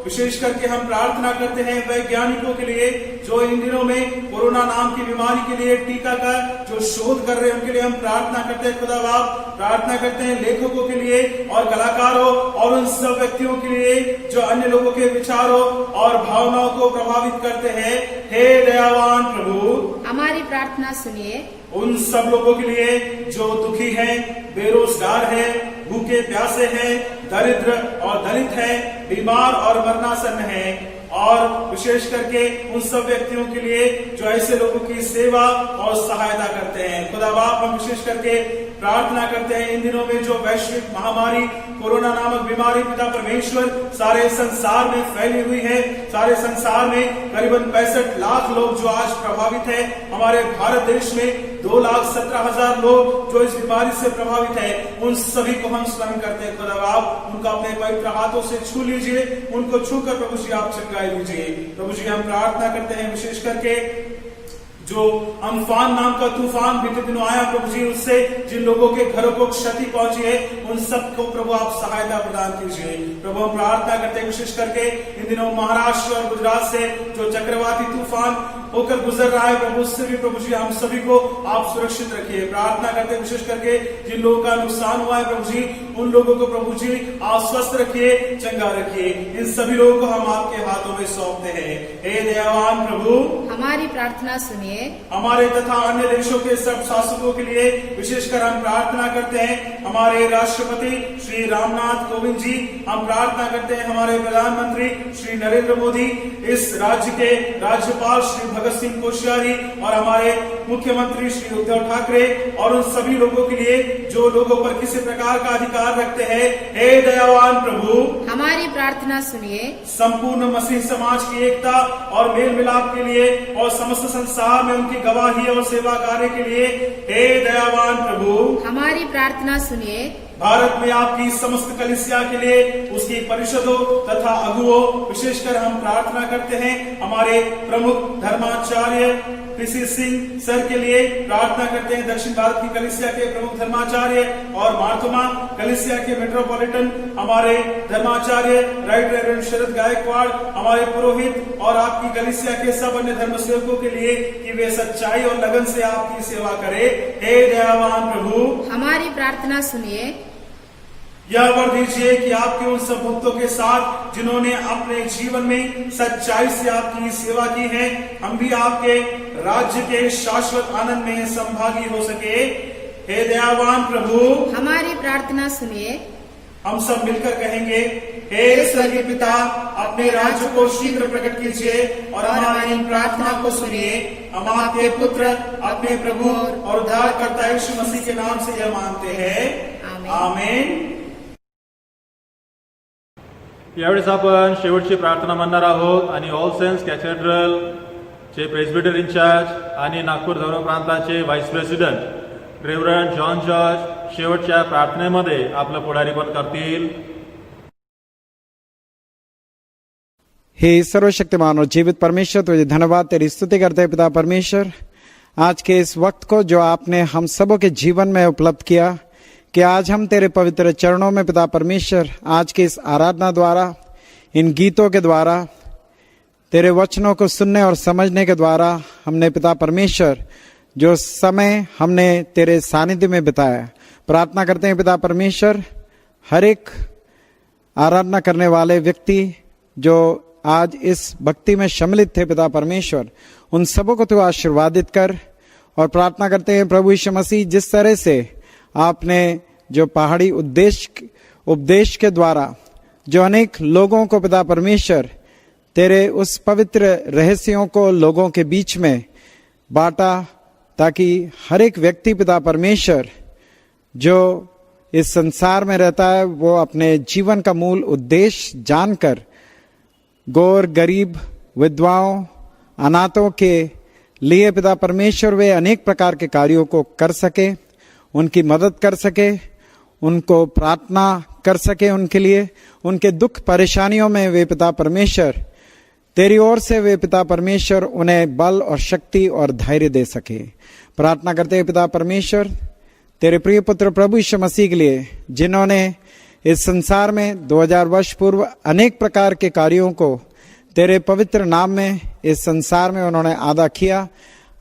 विशेष करके हम प्रार्थना करते हैं वैज्ञानिकों के लिए जो इन दिनों में कोरोना नाम की बीमारी के लिए टीका का जो शोध कर रहे हैं, उनके लिए हम प्रार्थना करते हैं. खुदा बाप, प्रार्थना करते हैं लेखकों के लिए और कलाकारों और उन सब व्यक्तियों के लिए जो अन्य लोगों के विचारों और भावनाओं को प्रभावित करते हैं. हे दयावान प्रभु, हमारी प्रार्थना सुनिए. उन सब लोगों के लिए जो दुखी हैं, बेरोजगार हैं, भूखे प्यासे हैं, दरिद्र और दलित हैं, बीमार और मरणासन्न हैं, और विशेष करके उन सब व्यक्तियों के लिए जो ऐसे लोगों की सेवा और सहायता करते हैं. खुदा बाप, हम विशेष करके प्रार्थना करते हैं इन दिनों में जो वैश्विक महामारी कोरोना नामक बीमारी पिता परमेश्वर सारे संसार में फैली हुई है. सारे संसार में करीबन 65 लाख लोग जो आज प्रभावित है. हमारे भारत देश में 2,17,000 लोग जो इस बीमारी से प्रभावित है. उन सभी को हम स्मरण करते हैं. खुदा बाप, उनका अपने पवित्र हाथों से छू लीजिए. उनको छूकर प्रभु जी आप चंगाई लीजिए. प्रभु जी, हम प्रार्थना करते हैं विशेष करके जो अम्फान नाम का तूफान बीते दिनों आया प्रभु जी, उससे जिन लोगों के घरों को क्षति पहुंची है, उन सबको प्रभु आप सहायता प्रदान कीजिए. प्रभु, हम प्रार्थना करते हैं विशेष करके इन दिनों महाराष्ट्र और गुजरात से जो चक्रवाती तूफान होकर गुजर रहा है प्रभु, उससे भी प्रभु जी हम सभी को आप सुरक्षित रखिए. प्रार्थना करते हैं विशेष करके जिन लोगों का नुकसान हुआ है प्रभु जी, उन लोगों को प्रभु जी आप स्वस्थ रखिए, चंगा रखिए. इन सभी लोगों को हम आपके हाथों में सौंपते हैं. हे दयावान प्रभु, हमारी प्रार्थना सुनिए. हमारे तथा अन्य देशों के सब शासकों के लिए विशेषकर हम प्रार्थना करते हैं. हमारे राष्ट्रपति श्री रामनाथ कोविंद जी, हम प्रार्थना करते हैं हमारे प्रधानमंत्री श्री नरेंद्र मोदी, इस राज्य के राज्यपाल श्री भगत सिंह कोश्यारी और हमारे मुख्यमंत्री श्री उद्धव ठाकरे और उन सभी लोगों के लिए जो लोगों पर किसी प्रकार का अधिकार रखते हैं. हे दयावान प्रभु, हमारी प्रार्थना सुनिए. संपूर्ण मसीह समाज की एकता और मेल मिलाप के लिए और समस्त संसार में उनकी गवाही और सेवा कार्य के लिए हे दयावान प्रभु, हमारी प्रार्थना सुनिए. भारत में आपकी समस्त कलीसिया के लिए, उसकी परिषदों तथा अगुओं विशेषकर हम प्रार्थना करते हैं. हमारे प्रमुख धर्माचार्य पीसी सिंह सर के लिए प्रार्थना करते हैं। दक्षिण भारत की कलीसिया के प्रमुख धर्माचार्य और मार्तोमा कलीसिया के मेट्रोपॉलिटन हमारे धर्माचार्य राइट रेवरेंड शरद गायकवाड़, हमारे पुरोहित और आपकी कलीसिया के सब अन्य धर्म सेवकों के लिए कि वे सच्चाई और लगन से आपकी सेवा करें। हे दयावान प्रभु, हमारी प्रार्थना सुनिए। यह वर दीजिए कि आपके उन सब भक्तों के साथ जिन्होंने अपने जीवन में सच्चाई से आपकी सेवा की है, हम भी आपके राज्य के शाश्वत आनंद में संभागी हो सके। हे दयावान प्रभु, हमारी प्रार्थना सुनिए। हम सब मिलकर कहेंगे, हे स्वर्गीय पिता, अपने राज्य को शीघ्र प्रकट कीजिए और हमारी इन प्रार्थना को सुनिए। हम आपके पुत्र, अपने प्रभु और उद्धारकर्ता यीशु मसीह के नाम से यह मांगते हैं, आमीन। यावेळेस आपण शेवटची प्रार्थना म्हणणार आहोत आणि ऑल सेंट्स कॅथेड्रल चे प्रेस्बिटर इन्चार्ज आणि नागपूर धर्म प्रांताचे vice president reverend John George शेवटच्या प्रार्थनेमध्ये आपलं पुढारीपण करतील। हे सर्वशक्तिमान और जीवित परमेश्वर, तुझे धन्यवाद, तेरी स्तुति करते हैं पिता परमेश्वर, आज के इस वक्त को जो आपने हम सबों के जीवन में उपलब्ध किया, कि आज हम तेरे पवित्र चरणों में पिता परमेश्वर आज के इस आराधना द्वारा, इन गीतों के द्वारा, तेरे वचनों को सुनने और समझने के द्वारा हमने पिता परमेश्वर जो समय हमने तेरे सानिध्य में बिताया, प्रार्थना करते हैं पिता परमेश्वर हर एक आराधना करने वाले व्यक्ति जो आज इस भक्ति में सम्मिलित थे पिता परमेश्वर, उन सबों को तू आशीर्वादित कर। और प्रार्थना करते हैं प्रभु यीशु मसीह, जिस तरह से आपने जो पहाड़ी उपदेश के द्वारा जो अनेक लोगों को पिता परमेश्वर तेरे उस पवित्र रहस्यों को लोगों के बीच में बांटा, ताकि हर एक व्यक्ति पिता परमेश्वर जो इस संसार में रहता है वो अपने जीवन का मूल उद्देश्य जानकर गौर, गरीब, विधवाओं, अनाथों के लिए पिता परमेश्वर वे अनेक प्रकार के कार्यों को कर सके, उनकी मदद कर सके, उनको प्रार्थना कर सके, उनके लिए उनके दुख परेशानियों में वे पिता परमेश्वर तेरी ओर से वे पिता परमेश्वर उन्हें बल और शक्ति और धैर्य दे सके। प्रार्थना करते हैं पिता परमेश्वर तेरे प्रिय पुत्र प्रभु यीशु मसीह के लिए, जिन्होंने इस संसार में 2000 वर्ष पूर्व अनेक प्रकार के कार्यों को तेरे पवित्र नाम में इस संसार में उन्होंने आदा किया,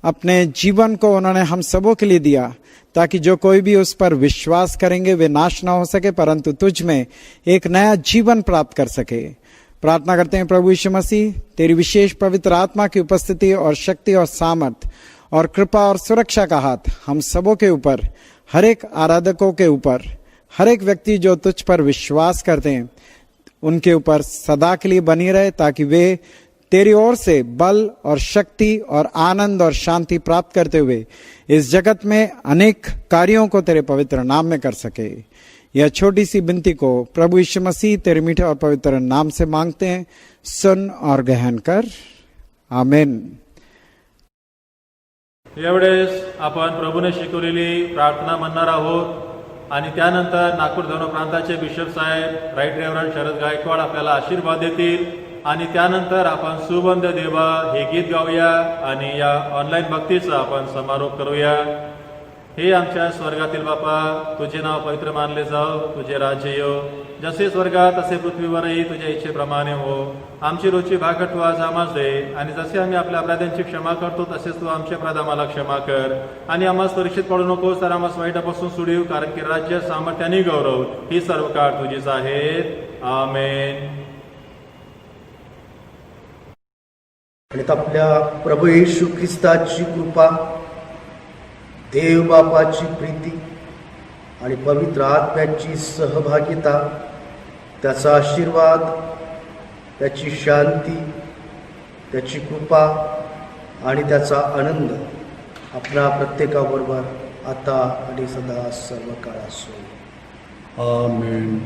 अपने जीवन को उन्होंने हम सबों के लिए दिया, ताकि जो कोई भी उस पर विश्वास करेंगे वे नाश ना हो सके, परंतु तुझ में एक नया जीवन प्राप्त कर सके। प्रार्थना करते हैं प्रभु यीशु मसीह तेरी विशेष पवित्र आत्मा की उपस्थिति और शक्ति और सामर्थ और कृपा और सुरक्षा का हाथ हम सबों के ऊपर, हर एक आराधकों के ऊपर, हर एक व्यक्ति जो तुझ पर विश्वास करते हैं उनके ऊपर सदा के लिए बनी रहे, ताकि वे तेरी ओर से बल और शक्ति और आनंद और शांति प्राप्त करते हुए इस जगत में अनेक कार्यों को तेरे पवित्र नाम में कर सके। यह छोटी सी विनती को प्रभु यीशु मसीह तेरे मीठे और पवित्र नाम से मांगते हैं, सुन और ग्रहण कर, आमीन। यावेळेस आपण प्रभूने शिकवलेली प्रार्थना म्हणणार आहोत आणि त्यानंतर नागपूर धर्म प्रांताचे बिशप साहेब राईट रेव्हरंड शरद गायकवाड आपल्याला आशीर्वाद देतील आणि त्यानंतर आपण सुबंध देवा हे गीत गाऊया आणि या ऑनलाईन भक्तीचा आपण समारोप करूया। हे आमच्या स्वर्गातील बापा, तुझे नाव पवित्र मानले जाओ, तुझे राज्य येऊ, जसे स्वर्गात तसे पृथ्वीवरही तुझ्या इच्छेप्रमाणे हो। आमची रोजची भाकर तू आज आम्हास दे, आणि जसे आम्ही आपल्या अपराध्यांची क्षमा करतो तसेच तू आमच्या अपराध आम्हाला क्षमा कर, आणि आम्हास परीक्षेत पडू नकोस तर आम्हास वाईटापासून सोडव, कारण की राज्य, सामर्थ्य आणि गौरव ही सर्व काळ तुझीच आहेत, आमेन। आणि आपल्या प्रभू येशू ख्रिस्ताची कृपा, देव बापाची प्रीती आणि पवित्र आत्म्याची सहभागिता, त्याचा आशीर्वाद, त्याची शांती, त्याची कृपा आणि त्याचा आनंद आपल्या प्रत्येकाबरोबर आता आणि सदा सर्व काळ असो, आमेन।